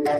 Good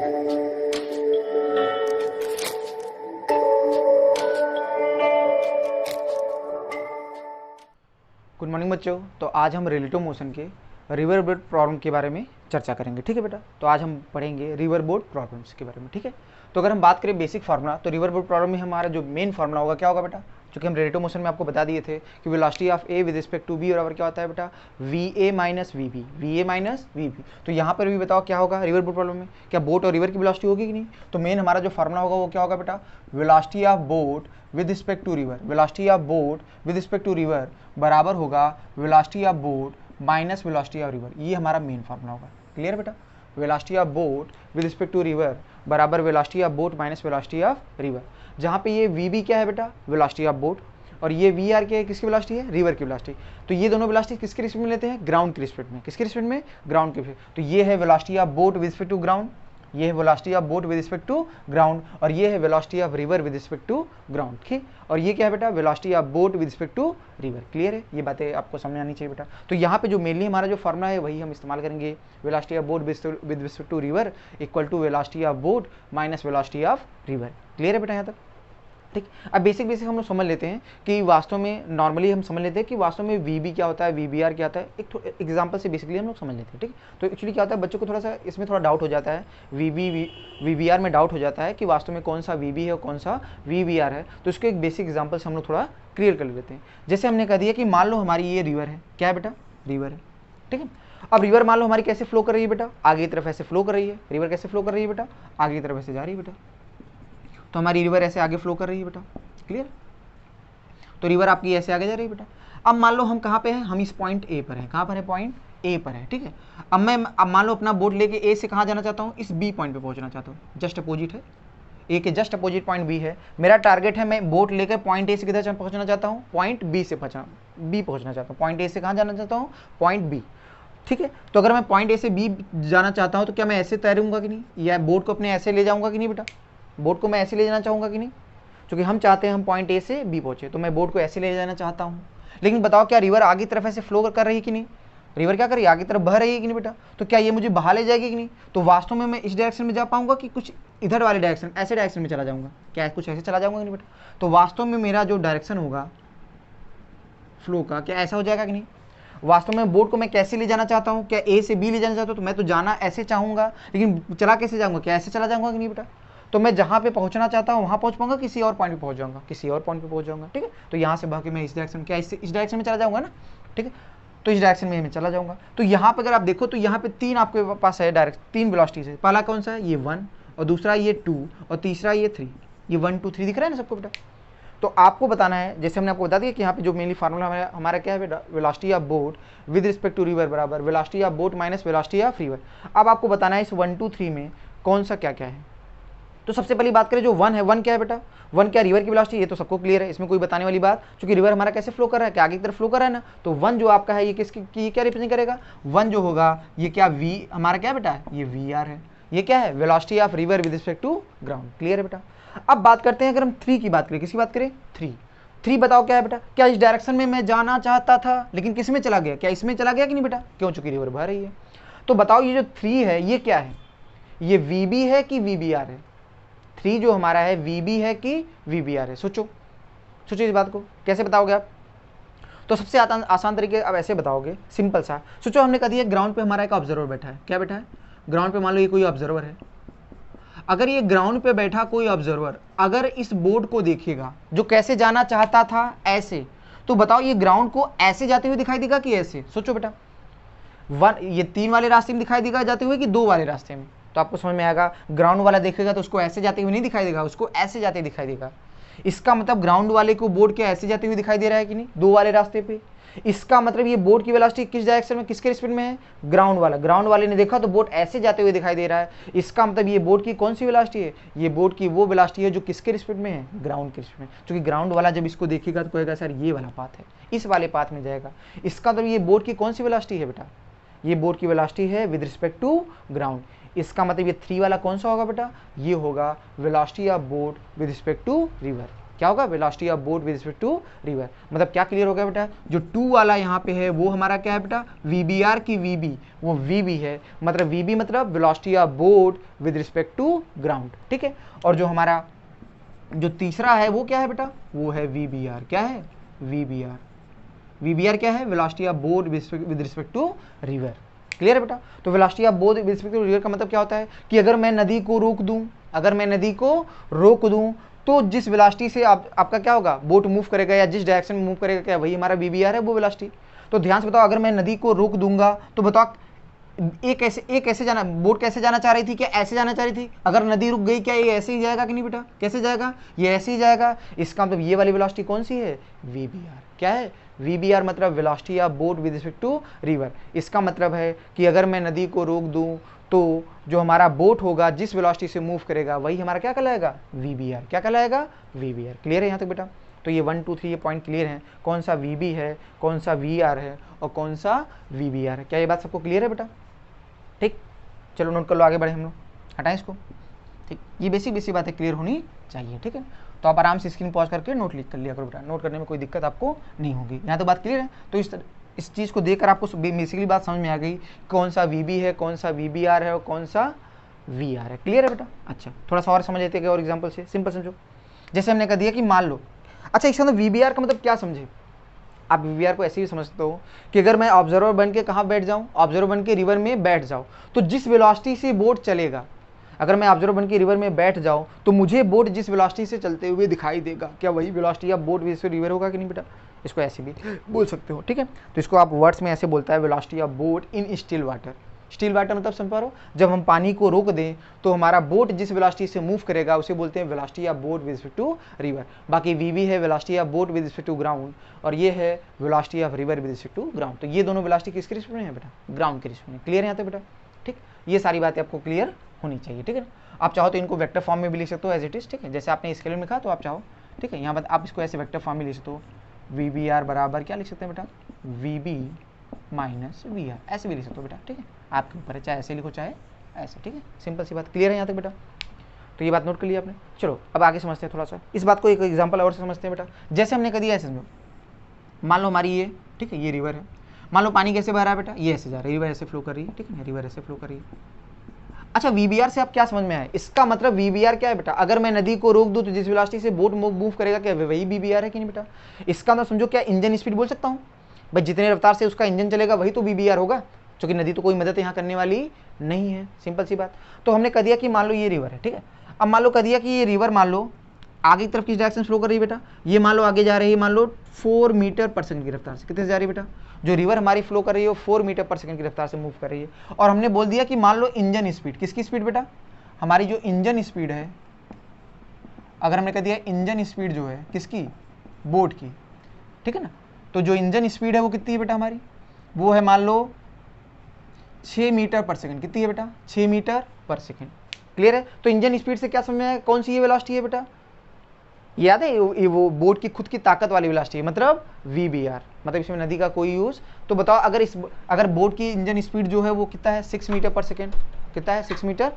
morning बच्चों। तो आज हम रिलेटिव मोशन के रिवर बोट प्रॉब्लम के बारे में चर्चा करेंगे, ठीक है बेटा। तो आज हम पढ़ेंगे रिवर बोट प्रॉब्लम्स के बारे में, ठीक है। तो अगर हम बात करें बेसिक फार्मूला, तो रिवर बोट प्रॉब्लम में हमारा जो मेन फार्मूला होगा क्या होगा बेटा, क्योंकि हम रिलेटिव मोशन में आपको बता दिए थे कि velocity of A with respect to B बराबर क्या होता है बेटा, V A minus V B, V A minus V B. तो यहाँ पर भी बताओ क्या होगा रिवर बोट प्रॉब्लम में, क्या बोट और रिवर की वेलोसिटी होगी कि नहीं। तो मेन हमारा जो फार्मूला होगा वो क्या होगा बेटा, velocity of boat with respect to river, velocity of boat with respect to river बराबर होगा velocity of boat minus velocity of river. ये हमारा मेन फार्मूला होगा। क्लियर बेटा, velocity of boat with respect to river बराबर velocity of boat minus velocity of river, जहाँ पे ये वी बी क्या है बेटा, वेलोसिटी ऑफ बोट, और ये वी आर क्या है, किसकी वेलोसिटी है, रिवर की वेलोसिटी। तो ये दोनों वेलोसिटी किसके रिस्पेक्ट में लेते हैं, ग्राउंड के रिस्पेक्ट में। किसके रिस्पेक्ट में, ग्राउंड के रिस्पेक्ट। तो ये है velocity of boat with respect to ground, ये है velocity of boat with respect to ground, और ये है velocity of river with respect to ground, ठीक। और ये क्या है बेटा, velocity of boat with respect to river. Clear है, ये बातें आपको समझ आनी चाहिए बेटा। तो यहाँ पे जो मेनली हमारा जो फार्मूला है वही हम इस्तेमाल करेंगे, velocity of boat with respect to river equal to velocity of boat minus velocity of river. Clear है बेटा यहाँ तक, ठीक। अब बेसिक हम लोग समझ लेते हैं कि वास्तव में नॉर्मली हम समझ लेते हैं कि वास्तव में वी बी क्या होता है, वी बी आर क्या होता है। एक एग्जांपल से बेसिकली हम लोग समझ लेते हैं, ठीक। तो एक्चुअली क्या होता है, बच्चों को थोड़ा सा इसमें थोड़ा डाउट हो जाता है, वी बी आर में डाउट हो जाता है कि वास्तव में कौन सा वी बी है और कौन सा वी बी आर है। तो इसको एक बेसिक एग्जाम्पल से हम लोग थोड़ा क्लियर कर लेते हैं। जैसे हमने कह दिया कि मान लो हमारी ये रिवर है, क्या है बेटा, रिवर है, ठीक है। अब रिवर मान लो हमारी कैसे फ्लो कर रही है बेटा, आगे की तरफ ऐसे फ्लो कर रही है। रिवर कैसे फ्लो कर रही है बेटा, आगे की तरफ ऐसे जा रही है बेटा। तो हमारी रिवर ऐसे आगे फ्लो कर रही है बेटा। क्लियर, तो रिवर आपकी ऐसे आगे जा रही है बेटा। अब मान लो हम कहाँ पे हैं, हम इस पॉइंट ए पर हैं। कहाँ पर है, पॉइंट ए पर है, ठीक है। अब मान लो अपना बोट लेके ए से कहाँ जाना चाहता हूँ, इस बी पॉइंट पे पहुँचना चाहता हूँ। जस्ट अपोजिट है, ए के जस्ट अपोजिट पॉइंट बी है। मेरा टारगेट है, मैं बोट लेकर पॉइंट ए से किधर पहुँचना चाहता हूँ, पॉइंट बी से बी पहुँचना चाहता हूँ। पॉइंट ए से कहाँ जाना चाहता हूँ, पॉइंट बी, ठीक है। तो अगर मैं पॉइंट ए से बी जाना चाहता हूँ तो क्या मैं ऐसे तैरूंगा कि नहीं, या बोट को अपने ऐसे ले जाऊँगा कि नहीं बेटा, बोट को मैं ऐसे ले जाना चाहूँगा कि नहीं, क्योंकि हम चाहते हैं हम पॉइंट ए से बी पहुंचे, तो मैं बोट को ऐसे ले जाना चाहता हूं। लेकिन बताओ क्या रिवर आगे तरफ ऐसे फ्लो कर रही है कि नहीं, रिवर क्या कर रही है, आगे तरफ बह रही है कि नहीं बेटा। तो क्या ये मुझे बहा ले जाएगी कि नहीं, तो वास्तव में मैं इस डायरेक्शन में जा पाऊंगा कि कुछ इधर वाले डायरेक्शन, ऐसे डायरेक्शन में चला जाऊंगा, क्या कुछ ऐसे चला जाऊंगा कि नहीं बेटा। तो वास्तव में मेरा जो डायरेक्शन होगा फ्लो का, क्या ऐसा हो जाएगा कि नहीं। वास्तव में बोट को मैं कैसे ले जाना चाहता हूँ, क्या ए से बी ले जाना चाहता हूँ, तो मैं तो जाना ऐसे चाहूंगा, लेकिन चला कैसे जाऊंगा, क्या ऐसे चला जाऊंगा कि नहीं बेटा। तो मैं जहाँ पे पहुँचना चाहता हूँ वहाँ पहुँच पाऊंगा, किसी और पॉइंट पे पहुँच जाऊंगा, किसी और पॉइंट पे पहुँच जाऊंगा, ठीक है। तो यहाँ से बाकी मैं इस डायरेक्शन, क्या इस डायरेक्शन में चला जाऊंगा ना, ठीक है। तो इस डायरेक्शन में मैं चला जाऊंगा। तो यहाँ पे अगर आप देखो तो यहाँ पे तीन आपके पास है डायरेक्ट, तीन वेलोसिटीज है। पहला कौन सा है, ये 1, और दूसरा ये 2, और तीसरा ये 3। ये 1 2 3 दिख रहा है ना सबको बेटा। तो आपको बताना है, जैसे हमने आपको बता दिया कि यहाँ पे जो मेनली फार्मूला हमारा क्या है बेटा, velocity of boat with respect to river बराबर velocity of boat minus velocity of river. अब आपको बताना है इस 1 2 3 में कौन सा क्या क्या है। तो सबसे पहली बात करें जो 1 है, 1 क्या है बेटा, 1 क्या रिवर की वेलोसिटी, ये तो सबको क्लियर है, इसमें कोई बताने वाली बात, क्योंकि रिवर हमारा कैसे फ्लो कर रहा है, क्या आगे की तरफ फ्लो कर रहा है ना। तो 1 जो आपका है ये किसकी क्या रिप्रेजेंट करेगा, 1 जो होगा ये क्या वी हमारा क्या बेटा, ये वी आर है। ये क्या है, velocity of river with respect to ground. Clear है बेटा। अब बात करते हैं, अगर हम 3 की बात करें, किसकी बात करें, 3 बताओ क्या है बेटा, क्या इस डायरेक्शन में मैं जाना चाहता था, लेकिन किस में चला गया, क्या इसमें चला गया कि नहीं बेटा, क्यों, चूंकि रिवर बह रही है। तो बताओ ये जो 3 है ये क्या है, ये वी बी है कि वी बी आर है। 3 जो हमारा है वी बी है कि वी बी आर है, सोचो इस बात को कैसे बताओगे आप। तो सबसे आसान तरीके अब ऐसे बताओगे, सिंपल सा। सोचो हमने कहा दिया ग्राउंड पे हमारा एक ऑब्जर्वर बैठा है, क्या बैठा है, ग्राउंड पे मान लो ये कोई ऑब्जर्वर है। अगर ये ग्राउंड पे बैठा कोई ऑब्जर्वर अगर इस बोर्ड को देखेगा जो कैसे जाना चाहता था ऐसे, तो बताओ ये ग्राउंड को ऐसे जाते हुए दिखाई देगा कि ऐसे, सोचो बेटा। ये 3 वाले रास्ते में दिखाई देगा जाते हुए कि 2 वाले रास्ते में, तो आपको समझ में आएगा। ग्राउंड वाला देखेगा तो उसको ऐसे जाते हुए नहीं दिखाई देगा, उसको ऐसे जाते दिखाई देगा। इसका मतलब ग्राउंड वाले को बोर्ड क्या ऐसे जाते हुए दिखाई दे रहा है कि नहीं, 2 वाले रास्ते पे। इसका मतलब ये बोट की वेलोसिटी किस डायरेक्शन में, किसके रिस्पेक्ट में है, ग्राउंड वाला। ग्राउंड वाले ने देखा तो बोट ऐसे जाते हुए दिखाई दे रहा है। इसका मतलब ये बोट की कौन सी वेलोसिटी है, ये बोट की वो वेलोसिटी है जो किसके रिस्पेक्ट में है, ग्राउंड के रिस्पेक्ट में। क्योंकि ग्राउंड वाला जब इसको देखेगा तो कहेगा सर ये वाला पाथ है, इस वाले पाथ में जाएगा। इसका मतलब ये बोट की कौन सी वेलोसिटी है बेटा, ये बोट की वेलोसिटी है विद रिस्पेक्ट टू ग्राउंड। इसका मतलब ये 3 वाला कौन सा होगा बेटा, ये होगा velocity of boat with respect to river. क्या होगा, velocity of boat with respect to river. मतलब क्या क्लियर हो गया बेटा, जो 2 वाला यहाँ पे है वो हमारा क्या है बेटा, VBR की VB वो VB है, मतलब VB मतलब velocity of boat with respect to ground, ठीक है। और जो हमारा जो तीसरा है वो क्या है बेटा, वो है VBR। क्या है, VBR क्या है, velocity of boat with respect to river. Clear है बेटा। तो velocity of boat with respect to river का मतलब क्या होता है कि अगर मैं नदी को रोक दूं, तो जिस वेलोसिटी से आपका क्या होगा, बोट मूव करेगा या जिस डायरेक्शन में मूव करेगा, क्या वही हमारा VBR है, वो वेलोसिटी। तो ध्यान से बताओ, अगर मैं नदी को रोक दूंगा तो बताओ एक ऐसे जाना, बोट कैसे जाना चाह रही थी, क्या ऐसे जाना चाह रही थी, अगर नदी रुक गई क्या ये ऐसे ही जाएगा कि नहीं बेटा, कैसे जाएगा, ये ऐसे ही जाएगा। इसका मतलब ये वाली वेलोसिटी कौन सी है, VBR। क्या है, VBR मतलब velocity of boat with respect to river. इसका मतलब है कि अगर मैं नदी को रोक दूं तो जो हमारा बोट होगा जिस वेलोसिटी से मूव करेगा वही हमारा क्या कहलाएगा, VBR। क्या कहलाएगा, VBR। क्लियर है यहाँ तक बेटा। तो ये 1 2 3 ये पॉइंट क्लियर है, कौन सा VB है, कौन सा VR है और कौन सा VBR है। क्या ये बात सबको क्लियर है बेटा, ठीक। चलो नोट कर लो, आगे बढ़े हम लोग, हटाएं इसको, ठीक। ये बेसिक बातें क्लियर होनी चाहिए, ठीक है। तो आप आराम से स्क्रीन पॉज करके नोट लिख कर लिया करो बेटा, नोट करने में कोई दिक्कत आपको नहीं होगी। यहाँ तो बात क्लियर है। तो इस चीज़ को देखकर आपको बेसिकली बात समझ में आ गई, कौन सा VB है, कौन सा VBR है और कौन सा VR है। क्लियर है बेटा। अच्छा, थोड़ा सा और समझ लेते हैं और एग्जाम्पल से, सिंपल समझो। जैसे हमने कह दिया कि मान लो, अच्छा इसका मतलब VBR का मतलब क्या समझे आप, VBR को ऐसे ही समझते हो कि अगर मैं ऑब्जर्वर बन के कहाँ बैठ जाऊँ, ऑब्जर्वर बन के रिवर में बैठ जाऊँ, तो जिस वेलोसिटी से बोट चलेगा, अगर मैं ऑब्जर्वर बन के रिवर में बैठ जाऊँ तो मुझे बोट जिस वेलोसिटी से चलते हुए दिखाई देगा, क्या वही velocity of boat with river होगा कि नहीं बेटा। इसको ऐसे भी बोल सकते हो, ठीक है। तो इसको आप वर्ड्स में ऐसे बोलता है, velocity of boat in still water. Still water मतलब समझ पा रहे हो, जब हम पानी को रोक दें तो हमारा बोट जिस वेलोसिटी से मूव करेगा उसे बोलते हैं velocity of boat with respect to river. बाकी VB है velocity of boat with respect to ground, और ये है velocity of river with respect to ground. तो ये दोनों वेलोसिटी किसके रिस्पेक्ट में है बेटा, ग्राउंड के रिस्पेक्ट में। क्लियर है यहाँ तक बेटा, ठीक। ये सारी बातें आपको क्लियर होनी चाहिए, ठीक है। आप चाहो तो इनको वेक्टर फॉर्म में भी लिख सकते हो एज इट इज, ठीक है। जैसे आपने स्केलर में लिखा तो आप चाहो, ठीक है, यहाँ पर आप इसको ऐसे वेक्टर फॉर्म में लिख सकते हो, VBR बराबर क्या लिख सकते हैं बेटा, VB माइनस VR, ऐसे भी लिख सकते हो बेटा, ठीक है। आपके ऊपर है, चाहे ऐसे लिखो चाहे ऐसे, ठीक है। सिंपल सी बात, क्लियर है यहाँ तक बेटा। तो ये बात नोट कर लिया आपने। चलो अब आगे समझते हैं थोड़ा सा इस बात को, एक एग्जांपल और से समझते हैं बेटा। जैसे हमने कह दिया ऐसे, मान लो हमारी ये, ठीक है, ये रिवर है, मान लो पानी कैसे बह रहा है बेटा, ये ऐसे जा रहा है, रिवर ऐसे फ्लो कर रही है, ठीक है, रिवर ऐसे फ्लो कर रही है। अच्छा VBR से आप क्या समझ में आए, इसका मतलब VBR क्या है बेटा, अगर मैं नदी को रोक दूं तो जिस वेलोसिटी से बोट मूव करेगा क्या वही VBR है कि नहीं बेटा। इसका मतलब समझो क्या इंजन स्पीड बोल सकता हूँ भाई, जितने रफ्तार से उसका इंजन चलेगा वही तो VBR होगा, क्योंकि नदी तो कोई मदद यहाँ करने वाली नहीं है, सिंपल सी बात। तो हमने कह दिया कि मान लो ये रिवर है, ठीक है। अब मान लो कह दिया कि ये रिवर मान लो आगे की तरफ किस डायरेक्शन फ्लो कर रही है बेटा, ये मान लो आगे जा रही है, मान लो 4 मीटर पर सेकंड की रफ्तार से। कितने से जा रही है बेटा, जो रिवर हमारी फ्लो कर रही है वो 4 मीटर पर सेकंड की रफ्तार से मूव कर रही है। और हमने बोल दिया कि मान लो इंजन स्पीड, किसकी स्पीड बेटा, हमारी जो इंजन स्पीड है, अगर हमने कह दिया इंजन स्पीड जो है किसकी, बोट की, ठीक है ना। तो जो इंजन स्पीड है वो कितनी है बेटा हमारी, वो है मान लो 6 मीटर पर सेकंड। कितनी है बेटा, 6 मीटर पर सेकंड। क्लियर है। तो इंजन स्पीड से क्या समझ में आया, कौन सी ये वेलोसिटी है बेटा, याद है ये वो बोट की खुद की ताकत वाली वेलोसिटी है, मतलब VBR, मतलब इसमें नदी का कोई यूज। तो बताओ अगर बोट की इंजन स्पीड जो है वो कितना है, 6 मीटर पर सेकंड, कितना है, 6 मीटर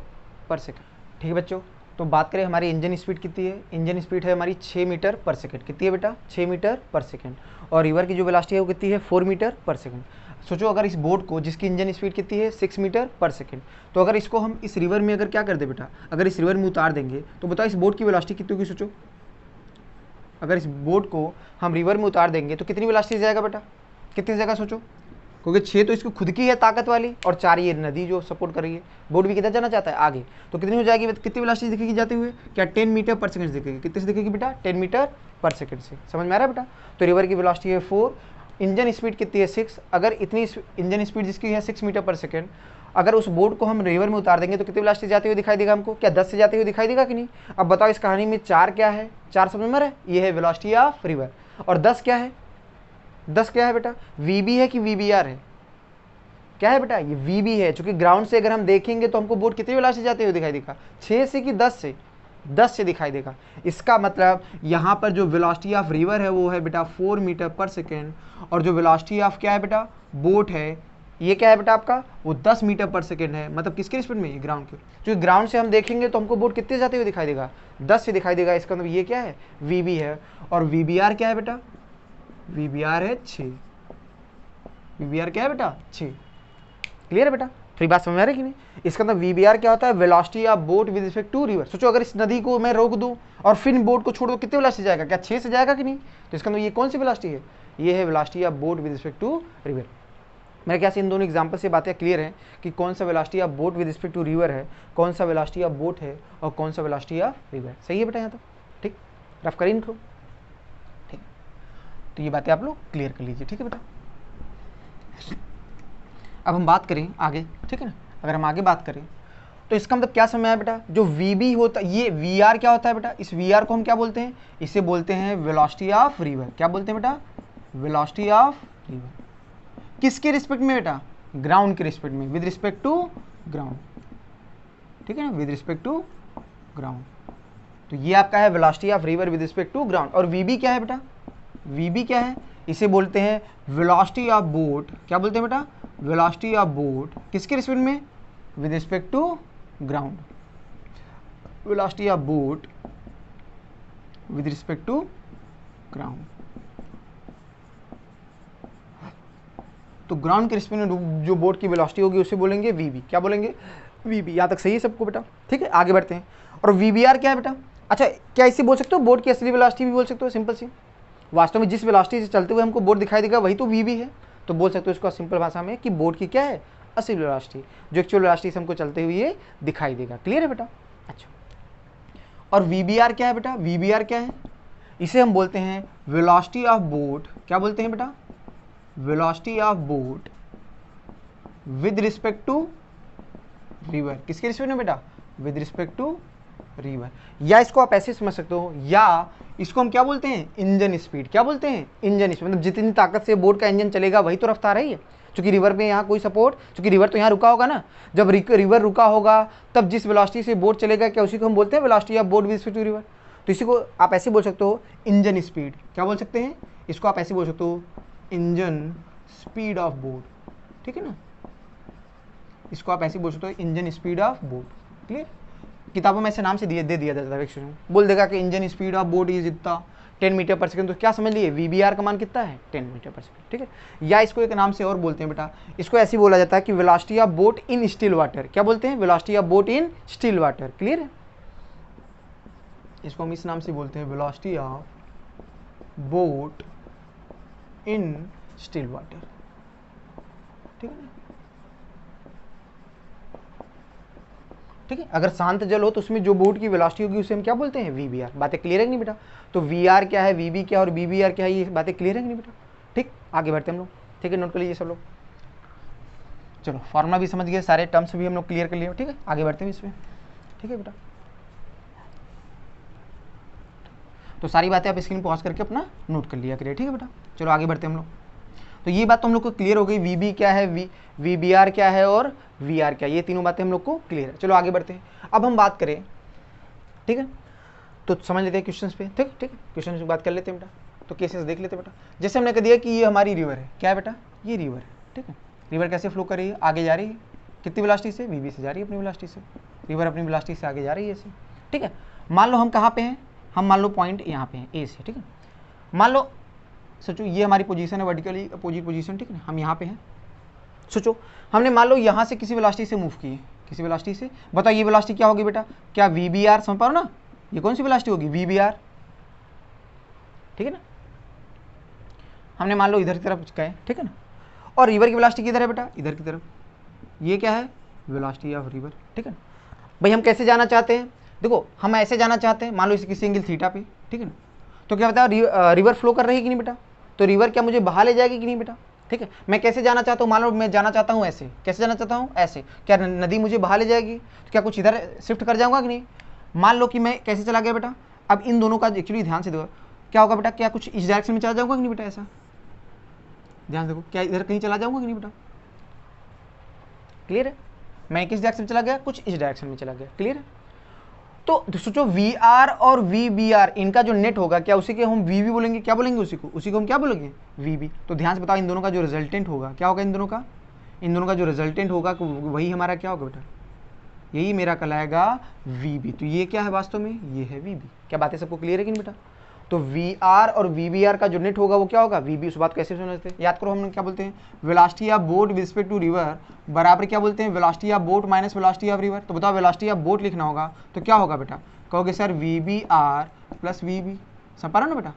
पर सेकंड, ठीक है बच्चों। तो बात करें हमारी इंजन स्पीड कितनी है, इंजन स्पीड है हमारी 6 मीटर पर सेकंड। कितनी है बेटा, 6 मीटर पर सेकंड। और रिवर की जो वेलोसिटी है वो कितनी है, 4 मीटर पर सेकंड। सोचो अगर इस बोट को, जिसकी इंजन स्पीड कितनी है, 6 मीटर पर सेकंड, तो अगर इसको हम इस रिवर में अगर क्या कर दे बेटा, अगर इस रिवर में उतार देंगे तो बताओ इस बोट की वेलोसिटी कितनी होगी। सोचो अगर इस बोट को हम रिवर में उतार देंगे तो कितनी वेलोसिटी से जाएगा बेटा, कितनी जगह सोचो, क्योंकि 6 तो इसकी खुद की है ताकत वाली और 4 ये नदी जो सपोर्ट कर रही है। बोट भी कितना जाना चाहता है आगे, तो कितनी हो जाएगी, कितनी वेलोसिटी दिखेगी जाते हुए, क्या 10 मीटर पर सेकंड दिखेगी। कितने से दिखेगी बेटा, 10 मीटर पर सेकंड से। समझ में आ रहा है बेटा। तो रिवर की वेलोसिटी है 4, इंजन स्पीड कितनी है 6। अगर इतनी इंजन स्पीड जिसकी है 6 मीटर पर सेकंड, अगर उस बोट को हम रिवर में उतार देंगे तो कितनी वेलोसिटी जाते हुए दिखाई देगा हमको, क्या 10 से जाते हुए दिखाई देगा कि नहीं। अब बताओ इस कहानी में 4 क्या है, 4 समझ में आ रहा है, ये है वेलोसिटी ऑफ रिवर। और 10 क्या है, 10 क्या है बेटा, VB है कि VBR है, क्या है बेटा, ये VB है। चूंकि ग्राउंड से अगर हम देखेंगे तो हमको बोट कितनी वेलोसिटी जाते हुए दिखाई देगा, 6 से कि 10 से, 10 से दिखाई देगा। इसका मतलब यहाँ पर जो वेलोसिटी ऑफ रिवर है वो है बेटा 4 मीटर पर सेकेंड, और जो वेलोसिटी ऑफ क्या है बेटा, बोट है ये क्या है बेटा आपका, वो 10 मीटर पर सेकेंड है, मतलब किसके स्पीड में, ग्राउंड के। क्योंकि ग्राउंड से हम देखेंगे तो हमको बोट कितने जाते हुए दिखाई देगा, 10 से दिखाई देगा। इसका मतलब ये क्या है, वीबी है। और वीबीआर क्या है बेटा, वीबीआर है 6। वीबीआर क्या है बेटा, 6। क्लियर है बेटा, फिर बात समझ में आ रही कि नहीं। इसका मतलब वीबीआर क्या होता है, velocity of boat with respect to river. सोचो अगर इस नदी को मैं रोक दूं और फिर बोट को छोड़ दो, कितने वेलोसिटी जाएगा, क्या 6 से जाएगा कि नहीं। तो इसका मतलब ये कौन सी वेलोसिटी है, ये है velocity of boat with respect to river. मेरे ख्याल से इन दोनों एग्जाम्पल से बातें क्लियर हैं कि कौन सा velocity of boat with respect to river है, कौन सा वेलोसिटी ऑफ बोट है और कौन सा वेलोसिटी ऑफ रिवर। सही है बेटा यहाँ तक, ठीक, रफ करिए इनको, ठीक। तो ये बातें आप लोग क्लियर कर लीजिए, ठीक है बेटा। अब हम बात करें आगे, ठीक है ना। अगर हम आगे बात करें तो इसका मतलब क्या समझ आया बेटा, जो वीबी होता है, ये वीआर क्या होता है बेटा, इस वीआर को हम क्या बोलते हैं, इसे बोलते हैं वेलोसिटी ऑफ रिवर। क्या बोलते हैं बेटा, वेलोसिटी ऑफ रिवर। किसके रिस्पेक्ट में बेटा, ग्राउंड के रिस्पेक्ट में, विद रिस्पेक्ट टू ग्राउंड, ठीक है ना, विद रिस्पेक्ट टू ग्राउंड। तो ये आपका है velocity of river with respect to ground. और वीबी क्या है बेटा, वीबी क्या है, इसे बोलते हैं वेलोसिटी ऑफ बोट। क्या बोलते हैं बेटा, वेलोसिटी ऑफ बोट किसके रिस्पेक्ट में, with respect to ground. Velocity of boat with respect to ground. तो ग्राउंड के रिस्पेक्ट में जो बोट की वेलोसिटी होगी उसे बोलेंगे वीबी। क्या बोलेंगे, वीबी। यहाँ तक सही है सबको बेटा, ठीक है। आगे बढ़ते हैं। और वीबीआर क्या है बेटा, अच्छा क्या इसे बोल सकते हो बोट की असली वेलोसिटी भी बोल सकते हो, सिंपल सी। वास्तव में जिस वेलोसिटी से चलते हुए हमको बोट दिखाई देगा वही तो वीबी है, तो बोल सकते हो इसको सिंपल भाषा में कि बोट की क्या है, असली वेलोसिटी, जो एक्चुअल वेलोसिटी से हमको चलते हुए ये दिखाई देगा। क्लियर है बेटा, अच्छा। और वीबीआर क्या है बेटा, वीबीआर क्या है, इसे हम बोलते हैं वेलोसिटी ऑफ बोट। क्या बोलते हैं बेटा, velocity of boat with respect to river. किसके रिस्पेक्ट में बेटा, विद रिस्पेक्ट टू रिवर। या इसको आप ऐसे समझ सकते हो, या इसको हम क्या बोलते हैं, इंजन स्पीड। क्या बोलते हैं, इंजन स्पीड। मतलब जितनी ताकत से बोट का इंजन चलेगा वही तो रफ्तार है। क्योंकि रिवर में यहाँ कोई सपोर्ट, क्योंकि रिवर तो यहाँ रुका होगा ना, जब रिवर रुका होगा तब जिस वेलोसिटी से बोट चलेगा, क्या उसी को हम बोलते हैं velocity of boat with respect to river. तो इसी को आप ऐसे बोल सकते हो, इंजन स्पीड। क्या बोल सकते हैं, इसको आप ऐसे बोल सकते हो, इंजन स्पीड ऑफ बोट, ठीक है ना। इसको आप ऐसे बोल सकते हो, engine speed of boat. Clear, किताबों में ऐसे नाम से दे दिया जाता है, बोल देगा कि engine speed of boat is इतना 10 मीटर पर सेकंड। तो क्या समझ लिए, वीबीआर का मान कितना है, 10 मीटर पर सेकंड, ठीक है। या इसको एक नाम से और बोलते हैं बेटा, इसको ऐसे बोला जाता है कि velocity of boat in still water. क्या बोलते हैं, velocity of boat in still water. Clear है, इसको हम इस नाम से बोलते हैं, velocity of boat in still water, ठीक है ना। ठीक है, अगर शांत जल हो तो उसमें जो बोट की वेलोसिटी होगी उसे हम क्या बोलते हैं, वीबीआर। बातें क्लियर है कि नहीं बेटा। तो वीआर क्या है, वीबी क्या है और बीबीआर क्या है, ये बातें क्लियर है कि नहीं बेटा। ठीक, आगे बढ़ते हैं हम लोग, ठीक है, नोट कर लीजिए सब लोग। चलो फॉर्मूला भी समझ गए, सारे टर्म्स भी हम लोग क्लियर कर लिए, ठीक है। आगे बढ़ते हैं इसमें, ठीक है बेटा। तो सारी बातें आप स्क्रीन पॉज करके अपना नोट कर लिया करिए, ठीक है बेटा। चलो आगे बढ़ते हैं हम लोग। तो ये बात तो हम लोग को क्लियर हो गई, वीबी क्या है, वीबीआर क्या है और वीआर क्या है, ये तीनों बातें हम लोग को क्लियर है। चलो आगे बढ़ते हैं। अब हम बात करें, ठीक है, तो समझ लेते हैं क्वेश्चंस पे, ठीक ठीक है, क्वेश्चन की बात कर लेते हैं बेटा। तो केसेस देख लेते हैं बेटा। जैसे हमने कह दिया कि ये हमारी रिवर है, क्या है बेटा, ये रिवर है, ठीक है। रिवर कैसे फ्लो कर रही है, आगे जा रही है, कितनी वेलोसिटी से, वीबी से जा रही है अपनी वेलोसिटी से। रिवर अपनी वेलोसिटी से आगे जा रही है ऐसे, ठीक है। मान लो हम कहाँ पे हैं, हम मान लो पॉइंट यहाँ पे हैं, ए से, ठीक है। मान लो सोचो ये हमारी पोजीशन है, वर्टिकली अपोजिट पोजीशन, ठीक है, हम यहाँ पे हैं। सोचो हमने मान लो यहाँ से किसी वेलोसिटी से मूव किए, किसी वेलोसिटी से, बताओ ये वेलोसिटी क्या होगी बेटा, क्या वीबीआर, समझ पा रहे हो ना, ये कौन सी वेलोसिटी होगी, वीबीआर, ठीक है ना। हमने मान लो इधर की तरफ गए, ठीक है ना, और रिवर की वेलोसिटी किधर है बेटा, इधर की तरफ, ये क्या है, वेलोसिटी ऑफ रिवर, ठीक है ना। भाई हम कैसे जाना चाहते हैं, देखो हम ऐसे जाना चाहते हैं, मान लो किसी एंगल थीटा पे, ठीक है ना। तो क्या बताओ रिवर फ्लो कर रही है कि नहीं बेटा, तो रिवर क्या मुझे बहा ले जाएगी कि नहीं बेटा, ठीक है। मैं कैसे जाना चाहता हूँ, मान लो मैं जाना चाहता हूँ ऐसे, कैसे जाना चाहता हूँ ऐसे, क्या नदी मुझे बहा ले जाएगी, तो क्या कुछ इधर शिफ्ट कर जाऊँगा कि नहीं। मान लो कि मैं कैसे चला गया बेटा, अब इन दोनों का एक्चुअली ध्यान से देखो क्या होगा बेटा, क्या कुछ इस डायरेक्शन में चला जाऊँगा कि नहीं बेटा, ऐसा ध्यान देखो, क्या इधर कहीं चला जाऊँगा कि नहीं बेटा। क्लियर है, मैं किस डायरेक्शन में चला गया, कुछ इस डायरेक्शन में चला गया। क्लियर है, तो सोचो वी आर और वी बी आर इनका जो नेट होगा, क्या उसी के हम वी बी बोलेंगे, क्या बोलेंगे उसी को हम क्या बोलेंगे, वी बी। तो ध्यान से बताओ इन दोनों का जो रिजल्टेंट होगा क्या होगा, इन दोनों का इन दोनों का जो रिजल्टेंट होगा वही हमारा क्या होगा बेटा, यही मेरा कहलाएगा वी। तो ये क्या है वास्तव में, ये है वी। क्या बातें सबको क्लियर है कि नहीं बेटा। तो वी और वी का जो नेट होगा वो क्या होगा, वी। उस बात कैसे समझते हैं, याद करो हम क्या बोलते हैं, velocity of boat with respect to river बराबर क्या बोलते हैं, velocity of boat minus velocity of river. तो बताओ वेलोसिटी ऑफ बोट लिखना होगा तो क्या होगा बेटा, कहोगे sir V R plus V. समझ पा रहे हो ना बेटा,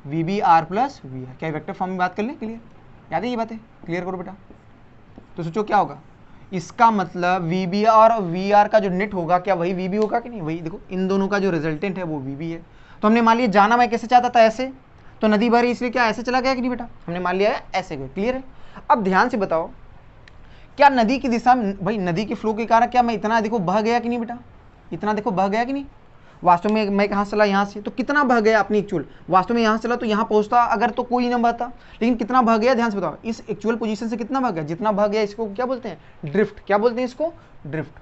V R plus V R. क्या वेक्टर फॉर्म में बात कर लें, क्लियर, याद है ये बातें, क्लियर करो बेटा। तो सोचो क्या होगा, इसका मतलब वी और वी का जो नेट होगा क्या वही वी होगा कि नहीं, वही। देखो इन दोनों का जो रिजल्टेंट है वो वी है। तो हमने मान लिया, जाना मैं कैसे चाहता था, ऐसे, तो नदी भरी इसलिए क्या ऐसे चला गया कि नहीं बेटा, हमने मान लिया है ऐसे गए, क्लियर है। अब ध्यान से बताओ, क्या नदी की दिशा में, भाई नदी के फ्लो के कारण क्या मैं इतना देखो बह गया कि नहीं बेटा, इतना देखो बह गया कि नहीं। वास्तव में मैं कहाँ चला, यहाँ से, तो कितना बह गया अपनी एक्चुअल, वास्तव में यहाँ चला तो यहाँ पहुँचता अगर तो कोई ना बहता, लेकिन कितना बह गया ध्यान से बताओ, इस एक्चुअल पोजीशन से कितना बह गया, जितना बह गया इसको क्या बोलते हैं, ड्रिफ्ट। क्या बोलते हैं इसको, ड्रिफ्ट।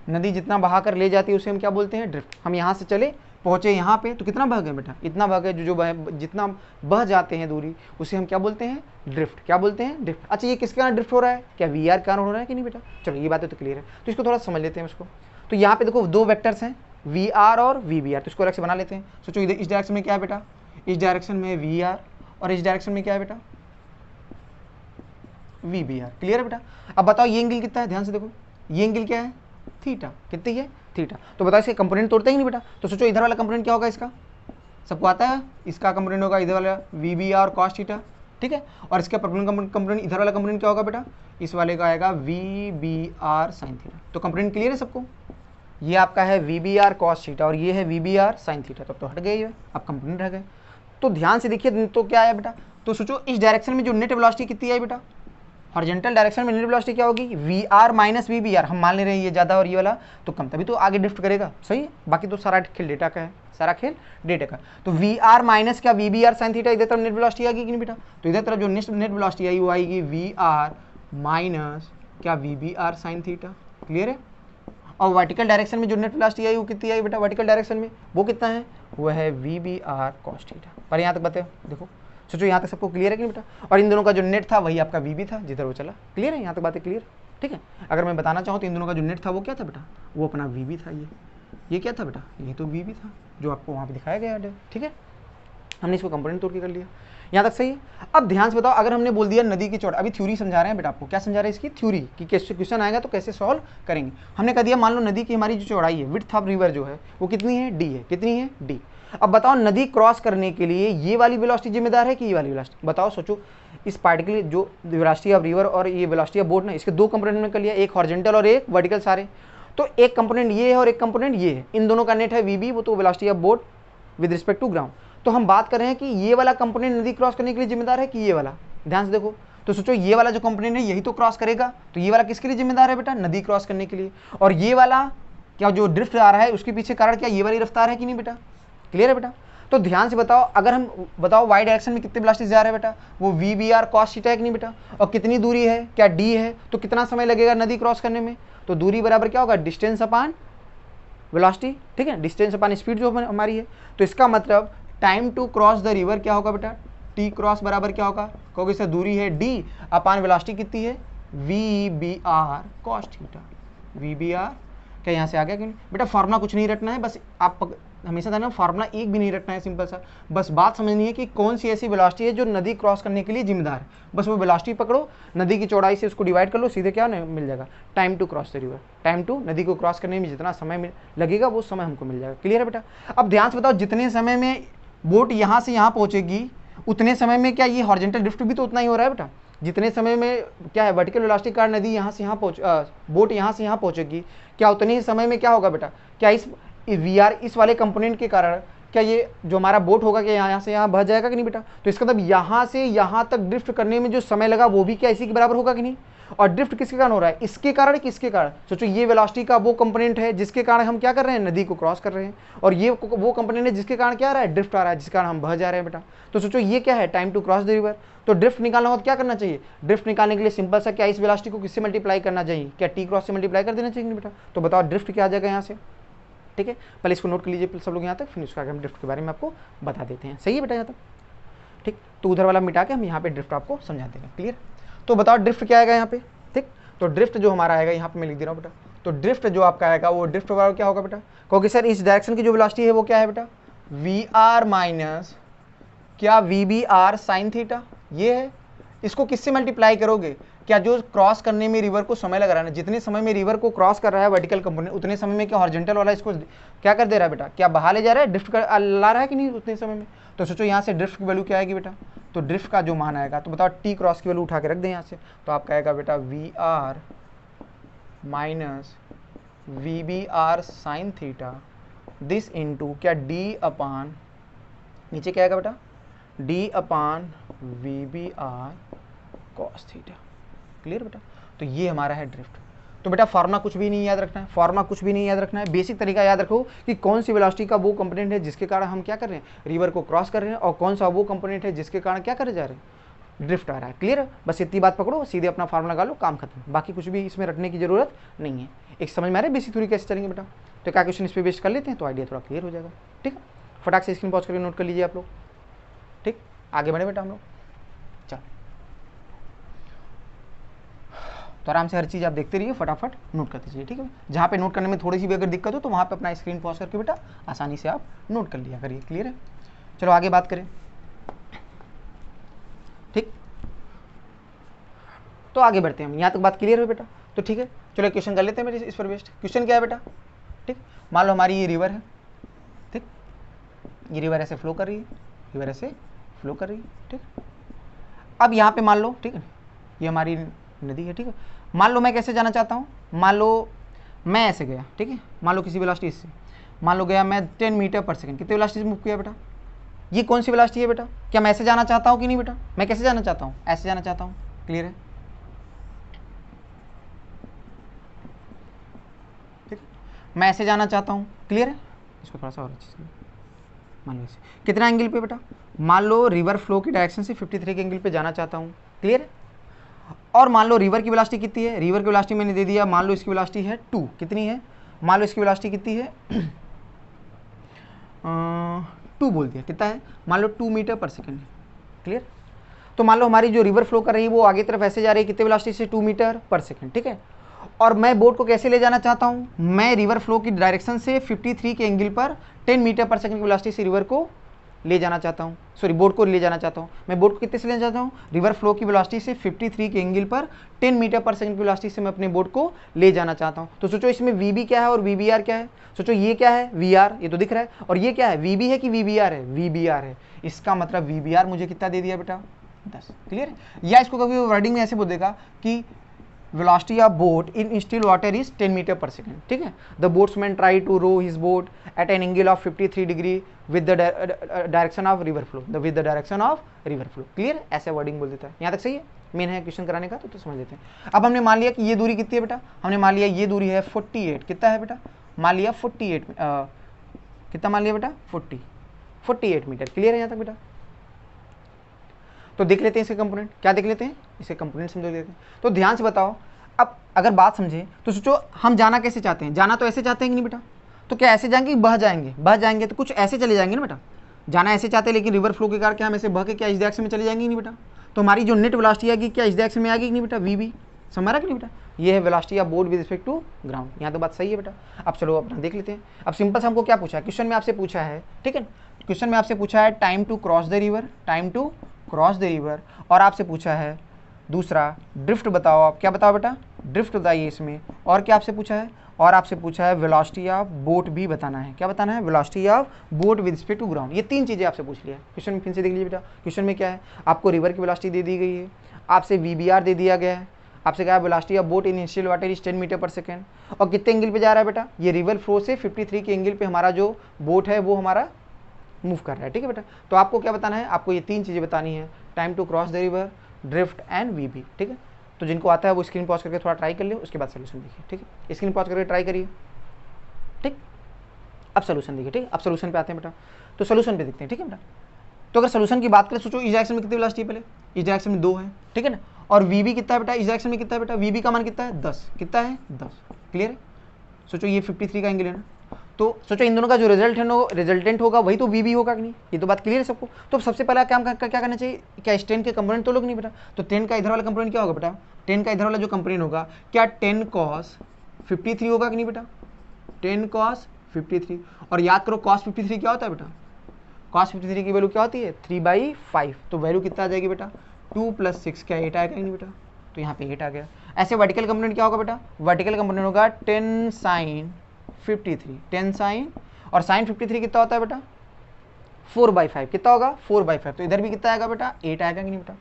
नदी जितना बहा कर ले जाती है उसे हम क्या बोलते हैं, ड्रिफ्ट। हम यहाँ से चले पहुंचे यहाँ पे तो कितना बह गए बेटा, इतना बह गए, जितना बह जाते हैं दूरी उसे हम क्या बोलते हैं, ड्रिफ्ट। क्या बोलते हैं, ड्रिफ्ट। अच्छा ये किसके कारण ड्रिफ्ट हो रहा है, क्या वी आर कारण हो रहा है कि नहीं बेटा। चलो ये बातें तो क्लियर है, तो इसको थोड़ा समझ लेते हैं इसको। तो यहाँ पे देखो दो वेक्टर्स हैं, वी आर और वी आर, तो इसको अलग से बना लेते हैं। सोचो इधर इस डायरेक्शन में क्या है बेटा, इस डायरेक्शन में वी आर और इस डायरेक्शन में क्या है बेटा, वी आर। क्लियर है बेटा। अब बताओ ये एंगल कितना है, ध्यान से देखो, ये एंगल क्या है, थीटा। कितनी है, थीटा। तो बताओ इसके कंपोनेंट तोड़ते ही नहीं बेटा। तो सोचो इधर वाला कंपोनेंट क्या होगा इसका, सबको आता है, इसका कंपोनेंट होगा इधर वाला वी आर कॉस थीटा, ठीक है। और इसका कंपोनेंट इधर वाला कंपोनेंट क्या होगा बेटा, इस वाले का आएगा वी आर साइन थीटा। तो कंपोनेंट क्लियर है सबको, ये आपका है वी आर कॉस थीटा और ये है वी आर साइन थीटा। तब तो हट गए ये, अब कंपोनेंट रह गए। तो ध्यान से देखिए, तो क्या आया बेटा, तो सोचो इस डायरेक्शन में जो नेट वेलोसिटी कितनी आई बेटा, हॉरिजॉन्टल डायरेक्शन में नेट वेलोसिटी क्या होगी, V R minus V R. हम मान ले रहे हैं ये ज़्यादा और ये वाला तो कम, तभी तो आगे ड्रिफ्ट करेगा, सही है। बाकी तो सारा खेल डेटा का है, सारा खेल डेटा का। तो वी आर माइनस क्या वी आर साइन थीटा, इधर तरफ नेट वेलोसिटी आएगी कि नहीं बेटा। तो इधर तरफ जो नेट वेलोसिटी आई वो आएगी वी आर माइनस क्या V R sine theta, clear है। और वर्टिकल डायरेक्शन में जो नेट वेलोसिटी आई वो कितनी आई बेटा, वर्टिकल डायरेक्शन में वो कितना है, वो है वी आर कॉस थीटा। पर यहाँ तक बताओ, देखो सोचो यहाँ तक सबको क्लियर है कि नहीं बेटा। और इन दोनों का जो नेट था वही आपका वी था जिधर वो चला, क्लियर है, यहाँ तक बातें क्लियर, ठीक है। अगर मैं बताना चाहूँ तो इन दोनों का जो नेट था वो क्या था बेटा, वो अपना वी था। ये क्या था बेटा, ये तो वी था जो आपको वहाँ पे दिखाया गया है, ठीक है। हमने इसको कंपोनेंट तोड़ के कर लिया, यहाँ तक सही है। अब ध्यान से बताओ, अगर हमने बोल दिया नदी की चौड़ाई, अभी थ्योरी समझा रहे हैं बेटा आपको, क्या समझा रहे हैं इसकी थ्योरी, कि कैसे क्वेश्चन आएगा तो कैसे सॉल्व करेंगे। हमने कह दिया मान लो नदी की हमारी जो चौड़ाई है, विड्थ ऑफ रिवर जो है वो कितनी है, डी है। कितनी है, डी। अब बताओ नदी क्रॉस करने के लिए ये वाली वेलोसिटी जिम्मेदार है कि ये वाली वेलोसिटी, बताओ सोचो। इस पार्टिकल जो वेलोसिटी ऑफ रिवर और ये वेलोसिटी ऑफ बोट ना, इसके दो कंपोनेंट में कर लिया, एक हॉरिजॉन्टल और एक वर्टिकल सारे। तो एक कंपोनेंट ये है और एक कंपोनेंट ये है, इन दोनों का नेट है वी, वो तो velocity of boat with respect to ground. तो हम बात कर रहे हैं कि ये वाला कंपोनेंट नदी क्रॉस करने के लिए जिम्मेदार है कि ये वाला, ध्यान से देखो। तो सोचो ये वाला जो कंपोनेंट है यही तो क्रॉस करेगा, तो ये वाला किसके लिए जिम्मेदार है बेटा, नदी क्रॉस करने के लिए। और ये वाला क्या जो ड्रिफ्ट आ रहा है उसके पीछे कारण क्या ये वाली रफ्तार है कि नहीं बेटा, क्लियर है बेटा। तो ध्यान से बताओ, अगर हम बताओ वाई डायरेक्शन में कितने वेलोसिटी जा रहा है बेटा, वो वी आर कॉस थीटा है कि नहीं बेटा। और कितनी दूरी है, क्या डी है, तो कितना समय लगेगा नदी क्रॉस करने में, तो दूरी बराबर क्या होगा, डिस्टेंस अपान वेलोसिटी, ठीक है, डिस्टेंस अपान स्पीड जो हमारी है। तो इसका मतलब time to cross the river क्या होगा बेटा, टी क्रॉस बराबर क्या होगा, क्योंकि इससे दूरी है डी अपान वेलोसिटी कितनी है, V R cos theta. V R क्या यहाँ से आ गया कि नहीं बेटा। फार्मूला कुछ नहीं रटना है, बस आप हमेशा था ना, फार्मूला एक भी नहीं रटना है, सिंपल सा बस बात समझनी है कि कौन सी ऐसी वेलोसिटी है जो नदी क्रॉस करने के लिए जिम्मेदार है। बस वो वेलोसिटी पकड़ो, नदी की चौड़ाई से उसको डिवाइड कर लो, सीधे क्या मिल जाएगा, time to cross the river. Time to नदी को क्रॉस करने में जितना समय लगेगा वो समय हमको मिल जाएगा, क्लियर है बेटा। अब ध्यान से बताओ, जितने समय में बोट यहाँ से यहाँ पहुँचेगी उतने समय में क्या ये हॉरिजॉन्टल ड्रिफ्ट भी तो उतना ही हो रहा है बेटा। जितने समय में क्या है वर्टिकल वेलोसिटी कार नदी यहाँ से यहाँ बोट यहाँ से यहाँ पहुँचेगी, क्या उतने ही समय में क्या होगा बेटा, क्या इस वी आर इस वाले कंपोनेंट के कारण क्या ये जो हमारा बोट होगा कि यहाँ से यहाँ बह जाएगा कि नहीं बेटा। तो इसका मतलब यहाँ से यहाँ तक ड्रिफ्ट करने में जो समय लगा वो भी क्या इसी के बराबर होगा कि नहीं। और ड्रिफ्ट किसके कारण हो रहा है, इसके कारण, किसके कारण, सोचो ये वेलोसिटी का वो कंपोनेंट है जिसके कारण हम क्या कर रहे हैं, नदी को क्रॉस कर रहे हैं। और ये वो कंपोनेंट है जिसके कारण क्या आ रहा है, ड्रिफ्ट आ रहा है, जिसके कारण हम बह जा रहे हैं बेटा। तो सोचो ये क्या है, time to cross the river. तो ड्रिफ्ट निकालना हो तो क्या करना चाहिए, ड्रिफ्ट निकालने के लिए सिंपल सा क्या इस वेलोसिटी को किससे मल्टीप्लाई करना चाहिए, क्या टी क्रॉस से मल्टीप्लाई कर देना चाहिए बेटा। तो बताओ ड्रिफ्ट क्या आ जाएगा यहाँ से, ठीक है। पहले इसको नोट कर लीजिए सब लोग यहाँ तक, फिर उसका आगे हम ड्रिफ्ट के बारे में आपको बता देते हैं, सही है बेटा यहाँ तक, ठीक। तो उधर वाला मिटा के हम यहाँ पे ड्रिफ्ट आपको समझा देंगे, क्लियर। तो बताओ ड्रिफ्ट क्या आएगा यहाँ पे, ठीक। तो ड्रिफ्ट जो हमारा आएगा यहाँ पे मैं लिख दे रहा हूँ बेटा, तो ड्रिफ्ट जो आपका आएगा वो ड्रिफ्ट बराबर क्या होगा बेटा, क्योंकि सर इस डायरेक्शन की जो वेलोसिटी है वो क्या है बेटा, वी आर माइनस क्या V B R sine theta, ये है। इसको किससे मल्टीप्लाई करोगे, क्या जो क्रॉस करने में रिवर को समय लग रहा है ना, जितने समय में रिवर को क्रॉस कर रहा है वर्टिकल कंपोनेंट, उतने समय में क्या हॉरिजॉन्टल वाला इसको क्या कर दे रहा है बेटा, क्या बहा ले जा रहा है, ड्रिफ्ट ला रहा है कि नहीं उतने समय में। तो सोचो यहाँ से ड्रिफ्ट की वैल्यू क्या आएगी बेटा, तो ड्रिफ्ट का जो मान आएगा, तो बताओ टी क्रॉस की वैल्यू उठा के रख दें यहाँ से, तो आपका आएगा बेटा V R minus V B R sine theta this into क्या डी अपान, नीचे क्या आएगा बेटा, D upon we B are cos theta, clear बेटा। तो ये हमारा है ड्रिफ्ट। तो बेटा फार्मूला कुछ भी नहीं याद रखना है, फार्मूला कुछ भी नहीं याद रखना है, बेसिक तरीका याद रखो कि कौन सी वेलोसिटी का वो कंपोनेंट है जिसके कारण हम क्या कर रहे हैं, रिवर को क्रॉस कर रहे हैं, और कौन सा वो कंपोनेंट है जिसके कारण क्या करे जा रहे हैं, ड्रिफ्ट आ रहा है, क्लियर है। बस इतनी बात पकड़ो, सीधे अपना फार्मूला लगा लो, काम खत्म, बाकी कुछ भी इसमें रखने की जरूरत नहीं है। एक समझ में आ रहा है बेसिक थ्योरी कैसे चलेंगे बेटा। तो क्या क्वेश्चन इस पर बेस्ट कर लेते हैं तो आइडिया थोड़ा क्लियर हो जाएगा, ठीक है। फटाक से स्क्रीन पॉज करके नोट कर लीजिए आप लोग, ठीक। आगे बढ़े बेटा हम लोग, चलो तो आराम से हर चीज़ आप देखते रहिए, फटाफट नोट करते जाइए, ठीक है। जहाँ पे नोट करने में थोड़ी सी भी अगर दिक्कत हो तो वहाँ पे अपना स्क्रीन पॉज करके बेटा आसानी से आप नोट कर लिया करिए, क्लियर है। चलो आगे बात करें, ठीक। तो आगे बढ़ते हैं हम, यहाँ तक बात क्लियर है बेटा, तो ठीक है। चलो क्वेश्चन कर लेते हैं मेरे इस पर बेस्ट। क्वेश्चन क्या है बेटा, ठीक। मान लो हमारी ये रिवर है, ठीक, ये रिवर ऐसे फ्लो कर रही है, रिवर ऐसे फ्लो कर रही है, ठीक। अब यहाँ पे मान लो, ठीक है, ये हमारी नदी है, ठीक है। मान लो मैं कैसे जाना चाहता हूँ, मान लो मैं ऐसे गया, ठीक है, मान लो किसी वेलोसिटी से, मान लो गया मैं 10 मीटर पर सेकंड, कितने वेलोसिटी से मूव किया बेटा, ये कौन सी वेलोसिटी है बेटा, क्या मैं ऐसे जाना चाहता हूँ कि नहीं बेटा, मैं कैसे जाना चाहता हूँ, ऐसे जाना चाहता हूँ, क्लियर है, ठीक। मैं ऐसे जाना चाहता हूँ, क्लियर है। इसको थोड़ा सा और अच्छे से मान लो ऐसे, कितना एंगल पे बेटा, मान लो रिवर फ्लो की डायरेक्शन से 53 के एंगल पे जाना चाहता हूँ, क्लियर है। और मान लो रिवर की वेलोसिटी कितनी है, रिवर की वेलोसिटी मैंने दे दिया, मान लो इसकी वेलोसिटी है 2, कितनी है, मान लो इसकी वेलोसिटी कितनी है 2 बोल दिया, कितना है, मान लो 2 मीटर पर सेकंड, क्लियर। तो मान लो हमारी जो रिवर फ्लो कर रही है वो आगे तरफ ऐसे जा रही है, कितने वेलोसिटी से, 2 मीटर पर सेकंड, ठीक है। और मैं बोट को कैसे ले जाना चाहता हूँ, मैं रिवर फ्लो की डायरेक्शन से 53 के एंगल पर 10 मीटर पर सेकंड की वेलोसिटी से रिवर को ले जाना चाहता हूँ, सॉरी बोट को ले जाना चाहता हूँ। मैं बोट को कितने से ले जाता हूँ, रिवर फ्लो की वेलोसिटी से 53 के एंगल पर 10 मीटर पर सेकंड की वेलोसिटी से मैं अपने बोट को ले जाना चाहता हूँ। तो सोचो इसमें वी बी क्या है और वी बी आर क्या है, सोचो ये क्या है वी आर, ये तो दिख रहा है, और ये क्या है वी बी है कि वी बी आर है, वी बी आर है। इसका मतलब वी बी आर मुझे कितना दे दिया बेटा 10, क्लियर है। या इसको कभी वर्डिंग में ऐसे बोल देगा कि velocity of boat in still water is 10 meter per second, ठीक है। the boatsman try to row his boat at an angle of 53 degree with the direction of river flow, with the direction of river flow, clear. ऐसे wording बोल देता है, यहाँ तक सही है, मेन है क्वेश्चन कराने का तो समझ लेते हैं। अब हमने मान लिया कि ये दूरी कितनी है बेटा, हमने मान लिया ये दूरी है 48, कितना है बेटा, मान लिया 48, कितना मान लिया बेटा 48 मीटर, क्लियर है यहाँ तक बेटा। तो देख लेते हैं इसके कंपोनेंट, क्या देख लेते हैं, इसके कंपोनेंट समझ लेते हैं। तो ध्यान से बताओ, अब अगर बात समझे तो सोचो हम जाना कैसे चाहते हैं, जाना तो ऐसे चाहते हैं कि नहीं बेटा, तो क्या ऐसे जाएंगे बह जाएंगे, बह जाएंगे तो कुछ ऐसे चले जाएंगे ना बेटा, जाना ऐसे चाहते हैं लेकिन रिवर फ्लो के कारण क्या हम ऐसे बह के क्या इस डायरेक्शन में चले जाएंगे नहीं बेटा। तो हमारी जो नेट वेलोसिटी आएगी क्या इस डायरेक्शन में आएगी कि नहीं बेटा, वी बी, समझ रहा कि नहीं बेटा, ये है velocity of boat with respect to ground. यहाँ तो बात सही है बेटा। अब चलो अपना देख लेते हैं। अब सिंपल से हमको क्या पूछा है, क्वेश्चन में आपसे पूछा है, ठीक है, क्वेश्चन में आपसे पूछा है time to cross the river, time to cross the river, और आपसे पूछा है दूसरा ड्रिफ्ट बताओ, आप क्या बताओ बेटा, ड्रिफ्ट बताइए इसमें, और क्या आपसे पूछा है, और आपसे पूछा है वेलोसिटी ऑफ बोट भी बताना है, क्या बताना है, velocity of boat with respect to ground. ये तीन चीज़ें आपसे पूछ लिया है क्वेश्चन में, फिर से देख लीजिए बेटा। क्वेश्चन में क्या है, आपको रिवर की वेलोसिटी दे दी गई है, आपसे वीबीआर दे दिया गया है, आपसे कहा velocity of boat in initial water is 10 metre per second, और कितने एंगल पे जा रहा है बेटा, ये रिवर फ्लो से 53 के एंगल पे हमारा जो बोट है वो हमारा मूव कर रहा है, ठीक है बेटा। तो आपको क्या बताना है, आपको ये तीन चीज़ें बतानी है, time to cross the river, drift and VB, ठीक है। तो जिनको आता है वो स्क्रीन पॉज करके थोड़ा ट्राई कर लियो, उसके बाद सोल्यूशन देखिए, ठीक है, स्क्रीन पॉज करके ट्राई करिए, ठीक। अब सोल्यूशन देखिए, ठीक है, अब सोल्यूशन पे आते हैं बेटा। तो सोल्यूशन पे देखते हैं, ठीक है बेटा। तो अगर सोल्यूशन की बात करें, सोचो इस डायरेक्शन में कितनी वेलोसिटी है, पहले इस डायरेक्शन में 2 है, ठीक है ना, और वीबी कितना है बेटा, इस डायरेक्शन में कितना है बेटा, वीबी का मान कितना है 10, कितना है 10, क्लियर है। सोचो ये 53 का एंगल है ना, तो सोचो इन दोनों का जो रिजल्टेंट होगा वही तो वी बी होगा कि नहीं, ये तो बात क्लियर है सबको। तो सबसे पहला क्या क्या करना चाहिए, क्या इस 10 के कंपोनेंट तो लोग नहीं बेटा, तो 10 का इधर वाला कंपोनेंट क्या होगा बेटा, 10 का इधर वाला जो कंपोनेंट होगा क्या 10 cos 53 होगा कि नहीं बेटा, 10 cos 53। और याद करो cos 53 क्या होता है बेटा, cos 53 की वैल्यू क्या होती है 3/5। तो वैल्यू कितना आ जाएगी बेटा 2 + 6 क्या 8 आएगा नहीं बेटा, तो यहाँ पे 8 आ गया। ऐसे वर्टिकल कंपोनेंट क्या होगा बेटा, वर्टिकल कंपोनेंट होगा 10 sin 53, 10 sin और sin 53 कितना होता है बेटा 4/5, कितना होगा 4/5। तो इधर भी कितना आएगा बेटा 8 आएगा कि नहीं बेटा।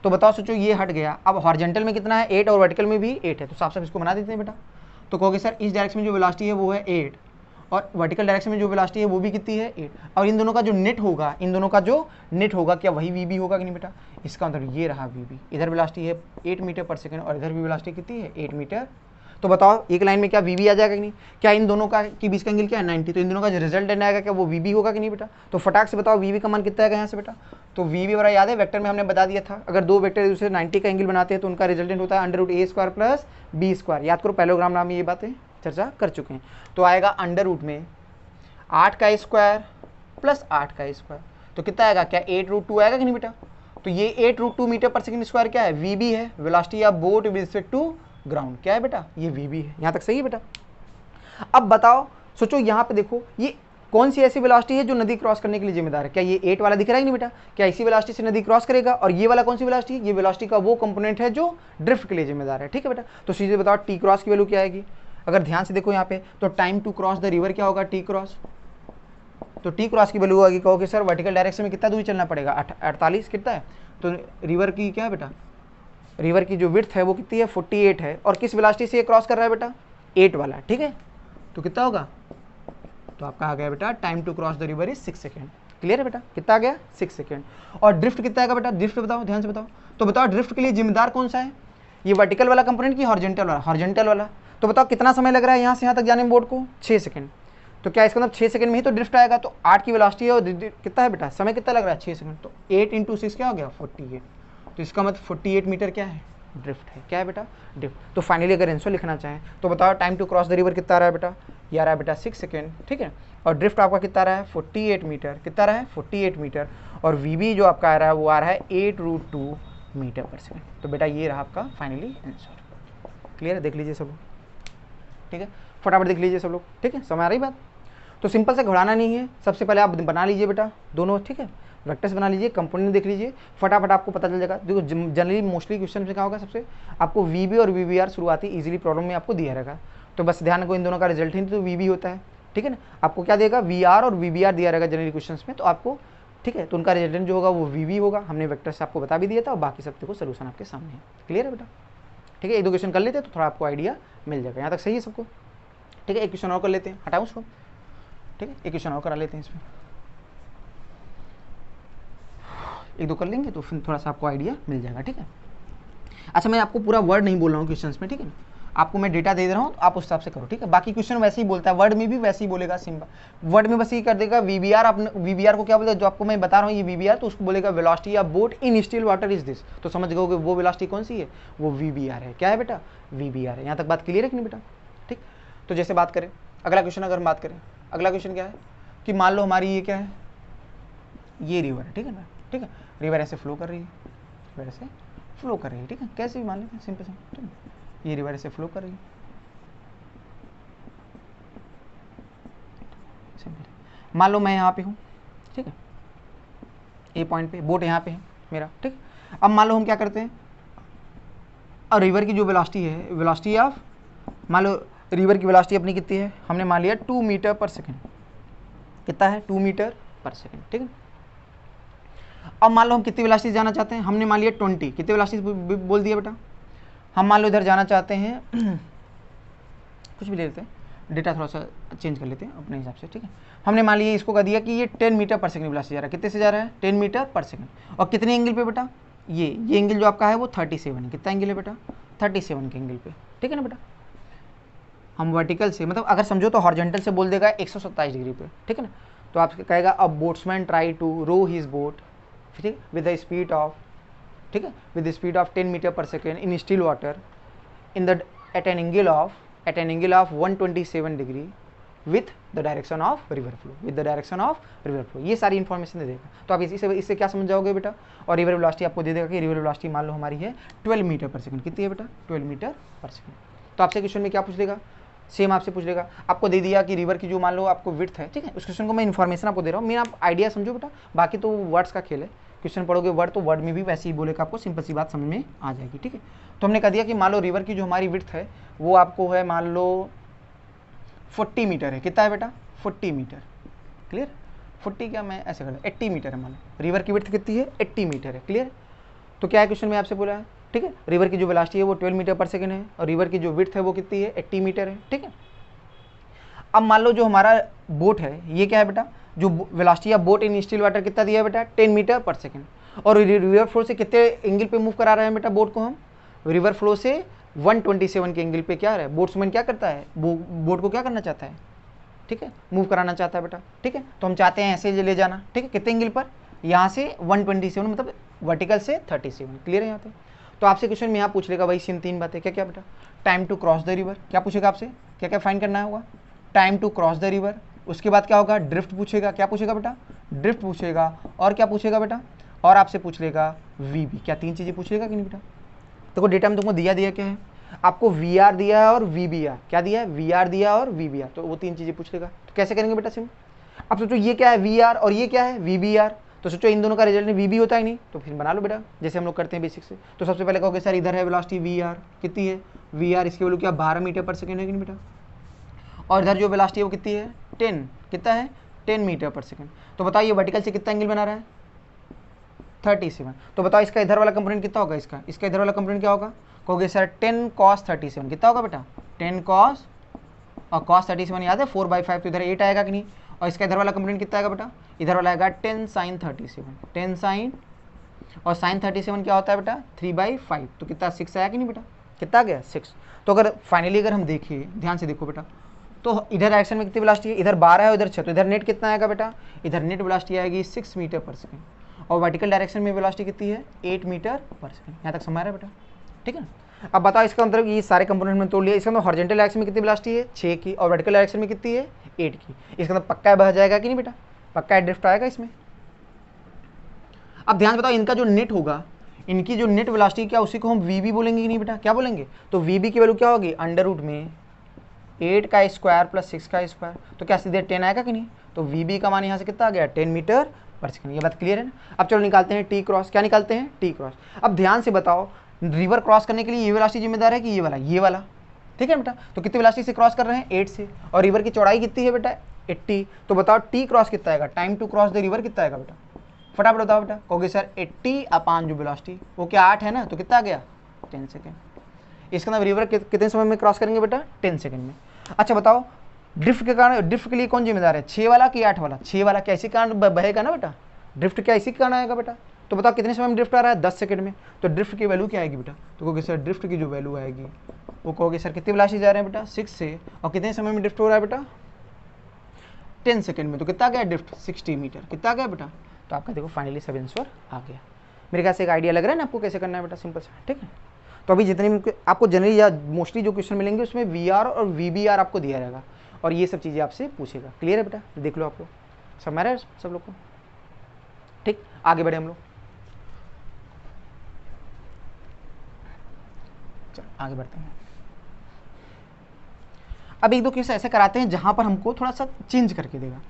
तो बताओ सोचो ये हट गया, अब हॉरिजॉन्टल में कितना है 8 और वर्टिकल में भी 8 है, तो साफ साफ इसको बना देते हैं बेटा। तो कहोगे सर इस डायरेक्शन में जो वेलोसिटी है वो है 8 और वर्टिकल डायरेक्शन में जो वेलोसिटी है वो भी कितनी है 8, और इन दोनों का जो नेट होगा, इन दोनों का जो नेट होगा क्या वही वी बी होगा कि नहीं बेटा। इसका मतलब ये रहा वी बी, इधर वेलोसिटी है 8 मीटर/सेकंड और इधर भी वेलोसिटी कितनी है 8 मीटर। तो बताओ एक लाइन में क्या वी बी आ जाएगा कि नहीं, क्या इन दोनों का के बीच का एंगल क्या है 90, तो इन दोनों का जो रिजल्टेंट आएगा क्या वो वी बी होगा कि नहीं बेटा। तो फटाक से बताओ वी बी का मान कितना आएगा यहाँ से बेटा, तो वी बी बड़ा याद है वेक्टर में हमने बता दिया था, अगर दो वेक्टर दूसरे 90 का एंगल बनाते हैं तो उनका रिजल्टेंट होता है √a² + b²। याद करो पैरेललोग्राम नाम में ये बातें चर्चा कर चुके हैं। तो आएगा अंडर रूट में 8 का स्क्वायर प्लस 8 का स्क्वायर, तो कितना आएगा क्या 8√2 आएगा कि नहीं बेटा। तो ये 8√2 मीटर/सेकंड स्क्वायर क्या है वी बी है, velocity of boat with respect to ground क्या है बेटा, ये वी बी है। यहाँ तक सही है बेटा। अब बताओ सोचो यहाँ पे देखो ये कौन सी ऐसी वेलोसिटी है जो नदी क्रॉस करने के लिए जिम्मेदार है, क्या ये 8 वाला दिख रहा है कि नहीं बेटा, क्या इसी वेलोसिटी से नदी क्रॉस करेगा, और ये वाला कौन सी वेलोसिटी है, ये वेलोसिटी का वो कंपोनेंट है जो ड्रिफ्ट के लिए जिम्मेदार है, ठीक है बेटा। तो सीधे बताओ टी क्रॉस की वैल्यू क्या आएगी, अगर ध्यान से देखो यहाँ पे तो time to cross the river क्या होगा टी क्रॉस, तो टी क्रॉस की वैल्यू आएगी, कहोगे सर वर्टिकल डायरेक्शन में कितना दूरी चलना पड़ेगा 48 कितना है, तो रिवर की क्या है बेटा, रिवर की जो विड्थ है वो कितनी है 48 है, और किस वेलोसिटी से ये क्रॉस कर रहा है बेटा 8 वाला, ठीक है। तो कितना होगा, तो आपका आ गया बेटा time to cross the river is 6 second. Clear है बेटा, कितना आ गया 6 सेकेंड। और ड्रिफ्ट कितना आएगा बेटा, ड्रिफ्ट बताओ ध्यान से बताओ, तो बताओ ड्रिफ्ट के लिए जिम्मेदार कौन सा है, ये वर्टिकल वाला कंपोनेंट की हॉरिजॉन्टल वाला, हॉरिजॉन्टल वाला। तो बताओ कितना समय लग रहा है यहाँ से यहाँ तक जाने में बोट को 6 सेकेंड, तो क्या इसका मतलब 6 सेकंड में ही तो ड्रिफ्ट आएगा, तो 8 की वेलोसिटी है और कितना है बेटा समय कितना लग रहा है 6 सेकंड, तो 8 × 6 क्या हो गया 48, तो इसका मतलब 48 मीटर क्या है ड्रिफ्ट है, क्या है बेटा ड्रिफ्ट। तो फाइनली अगर आंसर लिखना चाहें तो बताओ time to cross the river कितना आ रहा है बेटा, ये आ रहा है बेटा 6 सेकंड, ठीक है। और ड्रिफ्ट आपका कितना आ रहा है 48 मीटर, कितना रहा है 48 मीटर, और वी बी जो आपका आ रहा है वो आ रहा है 8√2 मीटर/सेकंड। तो बेटा ये रहा आपका फाइनली आंसर। क्लियर है, देख लीजिए सब लोग, ठीक है, फटाफट देख लीजिए सब लोग, ठीक है, समझ आ रही बात। तो सिंपल से घबराना नहीं है, सबसे पहले आप बना लीजिए बेटा दोनों, ठीक है, वेक्टर्स बना लीजिए, कंपोनेंट देख लीजिए, फटाफट आपको पता चल जाएगा। देखो जनरली मोस्टली क्वेश्चन में क्या होगा, सबसे आपको वी बी और वी बी आर शुरुआती इजीली प्रॉब्लम में आपको दिया रहेगा, तो बस ध्यान रखो इन दोनों का रिजल्ट ही तो वी बी होता है, ठीक है ना। आपको क्या देगा वी आर और वी बी आर दिया रहेगा जनरली क्वेश्चन में, तो आपको ठीक है, तो उनका रिजल्टेंट जो होगा वो वी बी होगा, हमने वेक्टर से आपको बता भी दिया था, और बाकी सब देखो सोल्यूशन आपके सामने है। क्लियर है बेटा, ठीक है, एक दो क्वेश्चन कर लेते हैं तो थोड़ा आपको आइडिया मिल जाएगा। यहाँ तक सही है सबको, ठीक है, एक क्वेश्चन और कर लेते हैं, हटाओ उसको, ठीक है, एक क्वेश्चन और करा लेते हैं इसमें, एक दो कर लेंगे तो फिर थोड़ा सा आपको आइडिया मिल जाएगा, ठीक है। अच्छा मैं आपको पूरा वर्ड नहीं बोल रहा हूँ क्वेश्चंस में, ठीक है, आपको मैं डेटा दे रहा हूँ, आप उस हिसाब से करो, ठीक है। बाकी क्वेश्चन वैसे ही बोलता है, वर्ड में भी वैसे ही बोलेगा, सिंपल वर्ड में बस ये कर देगा वी बी आर, आपने वी बी आर को क्या बोलता है, जो आपको मैं बता रहा हूँ ये वी बी आर, तो उसको बोलेगा velocity of boat in still water is this, तो समझ गए वो वेलोसिटी कौन सी है, वो वी बी आर है, क्या है बेटा वी बी आर है। यहाँ तक बात क्लियर है कि नहीं बेटा, ठीक। तो जैसे बात करें अगला क्वेश्चन, अगर हम बात करें अगला क्वेश्चन क्या है कि मान लो हमारी ये क्या है, ये रिवर है, ठीक है ना, ठीक है, रिवर ऐसे फ्लो कर रही है, रिवर ऐसे फ्लो कर रही है, ठीक है, कैसे भी मान लेते हैं सिंपल सिंपल, ठीक है, ये रिवर ऐसे फ्लो कर रही है, सिंपल। मान लो मैं यहाँ पे हूँ, ठीक है, ए पॉइंट पे बोट यहाँ पे है मेरा, ठीक। अब मान लो हम क्या करते हैं, और रिवर की जो वेलोसिटी है, वेलोसिटी ऑफ, मान लो रिवर की वेलोसिटी अपनी कितनी है, हमने मान लिया 2 मीटर/सेकंड, कितना है 2 मीटर/सेकंड, ठीक है। अब मान लो हम कितनी वेलोसिटी जाना चाहते हैं, हमने मान लिया 20, कितनी वेलोसिटी बोल दिया बेटा, हम मान लो इधर जाना चाहते हैं कुछ भी ले लेते हैं, डेटा थोड़ा सा चेंज कर लेते हैं अपने हिसाब से, ठीक है। हमने मान लिया इसको कह दिया कि ये 10 मीटर/सेकंड वेलोसिटी जा रहा है, कितने से जा रहा है 10 मीटर/सेकंड, और कितने एंगल पे बेटा, ये एंगल जो आपका है वो 37 है, कितना एंगल है बेटा 37 के एंगल पे, ठीक है ना बेटा। हम वर्टिकल से मतलब अगर समझो तो हॉरिजॉन्टल से बोल देगा 127 डिग्री पे, ठीक है ना। तो आप कहेगा अब boatsman try to row his boat, ठीक, विद द स्पीड ऑफ, ठीक है, with the speed of 10 metre per second in still water in the at an angle of 127 degree with the direction of river flow, with the direction of river flow, ये सारी information दे देगा। तो आप इससे क्या समझ जाओगे बेटा। और रिवर वेलोसिटी आपको दे देगा कि रिवर वेलोसिटी मान लो हमारी है 12 मीटर पर सेकंड, कितनी है बेटा 12 मीटर पर सेकंड। तो आपसे क्वेश्चन में क्या पूछ लेगा, सेम आपसे पूछ लेगा, आपको दे दिया कि रिवर की जो मान लो आपको विड्थ है, ठीक है, उस क्वेश्चन को मैं इन्फॉर्मेशन आपको दे रहा हूँ, मैं आप आइडिया समझो बेटा, बाकी तो वर्ड्स का खेल है, क्वेश्चन पढ़ोगे वर्ड तो वर्ड में भी वैसे ही बोलेगा, आपको सिंपल सी बात समझ में आ जाएगी, ठीक है। तो हमने कह दिया कि मान लो रिवर की जो हमारी विड्थ है वो आपको है मान लो 40 मीटर है, कितना है बेटा 40 मीटर, क्लियर, 40 क्या मैं ऐसे कर 80 मीटर है, मान लो रिवर की विड्थ कितनी है 80 मीटर है, क्लियर। तो क्या है क्वेश्चन में आपसे बोला है, ठीक है, रिवर की जो वेलोसिटी है वो 12 मीटर पर सेकंड है और रिवर की जो विड्थ है वो कितनी है 80 मीटर है, ठीक है। अब मान लो जो हमारा बोट है ये क्या है बेटा, जो velocity of boat in still water कितना दिया है बेटा 10 मीटर पर सेकंड, और रिवर फ्लो से कितने एंगल पे मूव करा रहे हैं बेटा बोट को हम, रिवर फ्लो से 127 के एंगल पे क्या है बोट्समैन क्या करता है, बोट को क्या करना चाहता है, ठीक है, मूव कराना चाहता है बेटा, ठीक है। तो हम चाहते हैं ऐसे ले जाना, ठीक है, कितने एंगल पर, यहाँ से 127 मतलब वर्टिकल से 37, क्लियर है यहाँ पे। तो आपसे क्वेश्चन में यहाँ पूछ लेगा भाई सेम 3 बातें, क्या क्या बेटा, time to cross the river, क्या पूछेगा आपसे, क्या क्या फाइंड करना होगा, time to cross the river, उसके बाद क्या होगा ड्रिफ्ट पूछेगा, क्या पूछेगा बेटा ड्रिफ्ट पूछेगा, और क्या पूछेगा बेटा, और आपसे पूछ लेगा वीबी, क्या 3 चीज़ें पूछेगा कि नहीं बेटा। देखो डेटा में तुमको दिया क्या है, आपको वी आर दिया है और वी बी आर, क्या दिया है वी आर दिया और वी बी आर, तो वो 3 चीज़ें पूछ लेगा। तो कैसे करेंगे बेटा सिम, अब सोचो ये क्या है वी आर और ये क्या है वी बी आर, तो सोचो इन दोनों का रिजल्ट वी बी होता है नहीं, तो फिर बना लो बेटा जैसे हम लोग करते हैं बेसिक से। तो सबसे पहले कहोगे सर इधर है वेलोसिटी वी आर, कितनी है वी आर, इसकी वैल्यू क्या 12 मीटर पर सेकंड है कि नहीं बेटा, और इधर जो वेलोसिटी है वो कितनी है 10, कितना है 10 मीटर पर सेकंड। तो बताओ ये वर्टिकल से कितना एंगल बना रहा है 37, तो बताओ इसका इधर वाला कंपोनेंट कितना होगा, इसका इधर वाला कंपोनेंट क्या होगा, कहोगे सर 10 cos 37, कितना होगा बेटा 10 cos, और cos 37 याद है 4/5, तो इधर 8 आएगा कि नहीं, और इसका इधर वाला कंपोनेंट कितना आएगा बेटा, इधर वाला आएगा 10 sin 37, 10 sin, और sin 37 क्या होता है बेटा 3/5, तो कितना 6 आया कि नहीं बेटा, कितना आ गया 6। तो अगर फाइनली अगर हम देखिए ध्यान से देखो बेटा, तो इधर डायरेक्शन में कितनी वेलोसिटी है, इधर 12 है उधर 6, तो इधर नेट कितना आएगा बेटा, इधर नेट वेलोसिटी आएगी 6 मीटर पर सेकंड, और वर्टिकल डायरेक्शन में वेलोसिटी कितनी है 8 मीटर पर सेकंड। यहाँ तक समझ रहा है बेटा, ठीक है। अब बताओ इसका मतलब ये सारे कंपोनेंट में तोड़ लिया, इसका मतलब हॉरिजॉन्टल डायरेक्शन में कितनी वेलोसिटी है 6 की, और वर्टिकल डायरेक्शन में कितनी है 8 की, इसका मतलब पक्का बह जाएगा कि नहीं बेटा, पक्का ड्रिफ्ट आएगा इसमें। अब ध्यान बताओ इनका जो नेट होगा, इनकी जो नेट वेलोसिटी क्या उसी को हम वी बी बोलेंगे कि नहीं बेटा, क्या बोलेंगे, तो वी बी की वैल्यू क्या होगी अंडर रूट में 8 का स्क्वायर प्लस 6 का स्क्वायर, तो क्या सीधे 10 आएगा कि नहीं, तो वी बी का मान यहाँ से कितना आ गया 10 मीटर पर सेकंड, ये बात क्लियर है ना। अब चलो निकालते हैं टी क्रॉस, क्या निकालते हैं टी क्रॉस। अब ध्यान से बताओ रिवर क्रॉस करने के लिए ये वेलोसिटी जिम्मेदार है कि ये वाला, ठीक है बेटा, तो कितनी वेलोसिटी से क्रॉस कर रहे हैं 8 से, और रिवर की चौड़ाई कितनी है बेटा 80, तो बताओ टी क्रॉस कितना आएगा, time to cross the river कितना आएगा बेटा, फटाफट बताओ बेटा, कहोगे सर 80 अपान जो वेलोसिटी वो क्या 8 है ना, तो कितना आ गया 10 सेकेंड, इसका मतलब रिवर कितने समय में क्रॉस करेंगे बेटा 10 सेकेंड में। अच्छा बताओ ड्रिफ्ट के कारण, ड्रिफ्ट के लिए कौन जिम्मेदार है 6 वाला कि 8 वाला, 6 वाला, क्या इसी कारण बहेगा ना बेटा, ड्रिफ्ट क्या इसी कारण आएगा बेटा, तो बताओ कितने समय में ड्रिफ्ट आ रहा है 10 सेकंड में, तो ड्रिफ्ट की वैल्यू क्या आएगी बेटा, तो कहोगे सर ड्रिफ्ट की जो वैल्यू आएगी वो कहोगे सर कितनी वेलोसिटी जा रहे हैं बेटा 6 से, और कितने समय में ड्रिफ्ट हो रहा है बेटा 10 सेकंड में, तो कितना गया ड्रिफ्ट 60 मीटर, कितना गया बेटा, तो आपका देखो फाइनली सब आंसर आ गया। मेरे ख्याल से एक आइडिया लग रहा है ना आपको कैसे करना है बेटा, सिंपल सा, ठीक है। तो अभी जितने भी आपको जनरली या मोस्टली जो क्वेश्चन मिलेंगे उसमें वी आर और वी बी आर आपको दिया रहेगा, और ये सब चीज़ें आपसे पूछेगा, क्लियर है बेटा, देख लो आप लोग, समझ रहा है सब लोग को, ठीक। आगे बढ़े हम लोग, चलो आगे बढ़ते हैं। अब एक दो क्वेश्चन ऐसे कराते हैं जहां पर हमको थोड़ा सा चेंज करके देगा,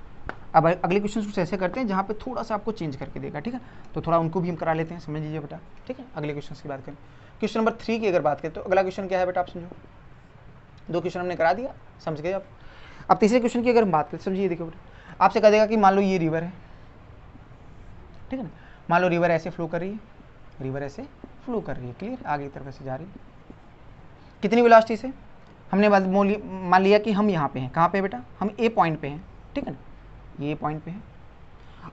अब अगले क्वेश्चन कुछ ऐसे करते हैं जहाँ पे थोड़ा सा आपको चेंज करके देगा, ठीक है, तो थोड़ा उनको भी हम करा लेते हैं, समझ लीजिए बेटा, ठीक है। अगले क्वेश्चन की बात करें, क्वेश्चन नंबर 3 की अगर बात करें तो अगला क्वेश्चन क्या है बेटा, आप समझो, 2 क्वेश्चन हमने करा दिया, समझ गए आप। अब तीसरे क्वेश्चन की अगर हम बात करें, समझिए देखिए बेटा, आपसे कह देगा कि मान लो ये रिवर है, ठीक है ना, मान लो रिवर ऐसे फ्लो कर रही है, रिवर ऐसे फ्लो कर रही है, क्लियर, आगे की तरफ ऐसे जा रही है, कितनी वेलोसिटी से, हमने मान लिया कि हम यहाँ पे हैं, कहाँ पे बेटा, हम ए पॉइंट पे हैं, ठीक है ना, ये पॉइंट पे है,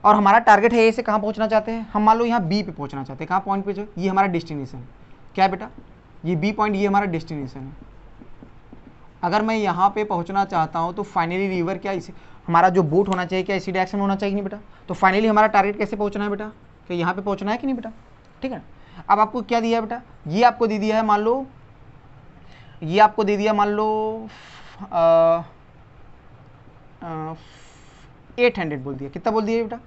और हमारा टारगेट है ए से कहाँ पहुँचना चाहते हैं, हम मान लो यहाँ बी पे पहुँचना चाहते हैं, कहाँ पॉइंट पे, जो ये हमारा डेस्टिनेशन है, क्या है बेटा, ये बी पॉइंट, ये हमारा डेस्टिनेशन है। अगर मैं यहाँ पे पहुँचना चाहता हूँ तो फाइनली रिवर क्या इसे, हमारा जो बोट होना चाहिए क्या इसी डायरेक्शन में होना चाहिए नहीं बेटा, तो फाइनली हमारा टारगेट कैसे पहुँचना है बेटा, कि यहाँ पे पहुँचना है कि नहीं बेटा, ठीक है। अब आपको क्या दिया है बेटा, ये आपको दे दिया है, मान लो ये आपको दे दिया, मान लो 800 बोल दिया, कितना बोल दिया बेटा,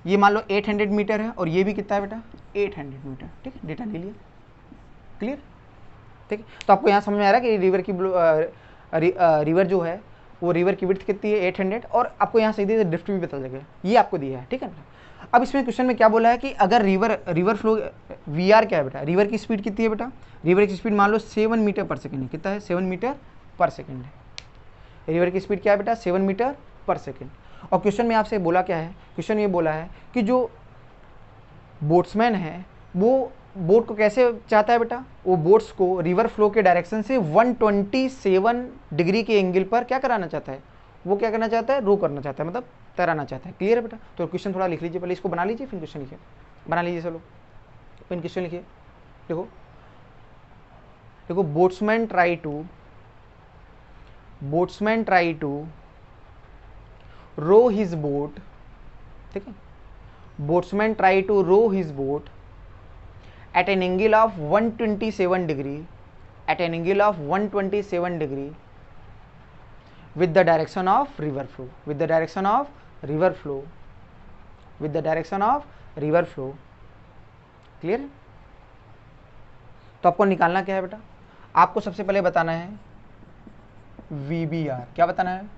ये मान लो 800 मीटर है और ये भी कितना है बेटा 800 मीटर, ठीक है, डेटा ले लिया, क्लियर, ठीक है। तो आपको यहाँ समझ में आ रहा है कि रिवर जो है वो रिवर की विड्थ कितनी है 800, और आपको यहाँ सीधे ड्रिफ्ट भी पता लगेगा, ये आपको दिया है, ठीक है बेटा। अब इसमें क्वेश्चन में क्या बोला है कि अगर रिवर फ्लो वी आर क्या है बेटा, रिवर की स्पीड कितनी है बेटा, रिवर की स्पीड मान लो 7 मीटर पर सेकेंड है, कितना है 7 मीटर पर सेकेंड है, रिवर की स्पीड क्या है बेटा 7 मीटर पर सेकेंड। और क्वेश्चन में आपसे बोला क्या है, क्वेश्चन ये बोला है कि जो बोट्समैन है वो बोट को कैसे चाहता है बेटा, वो बोट्स को रिवर फ्लो के डायरेक्शन से 127 डिग्री के एंगल पर क्या कराना चाहता है, वो क्या करना चाहता है, रो करना चाहता है, मतलब तैराना चाहता है, क्लियर है बेटा। तो क्वेश्चन थोड़ा लिख लीजिए, पहले इसको बना लीजिए फिर क्वेश्चन लिखिए, बना लीजिए चलो, फिर क्वेश्चन लिखिए। देखो देखो boatsman try to row his boat, ठीक है, boatsman try to row his boat at an angle of 127 degree, at an angle of 127 degree with the direction of river flow, with the direction of river flow, with the direction of river flow, clear। तो आपको निकालना क्या है बेटा, आपको सबसे पहले बताना है VBR, क्या बताना है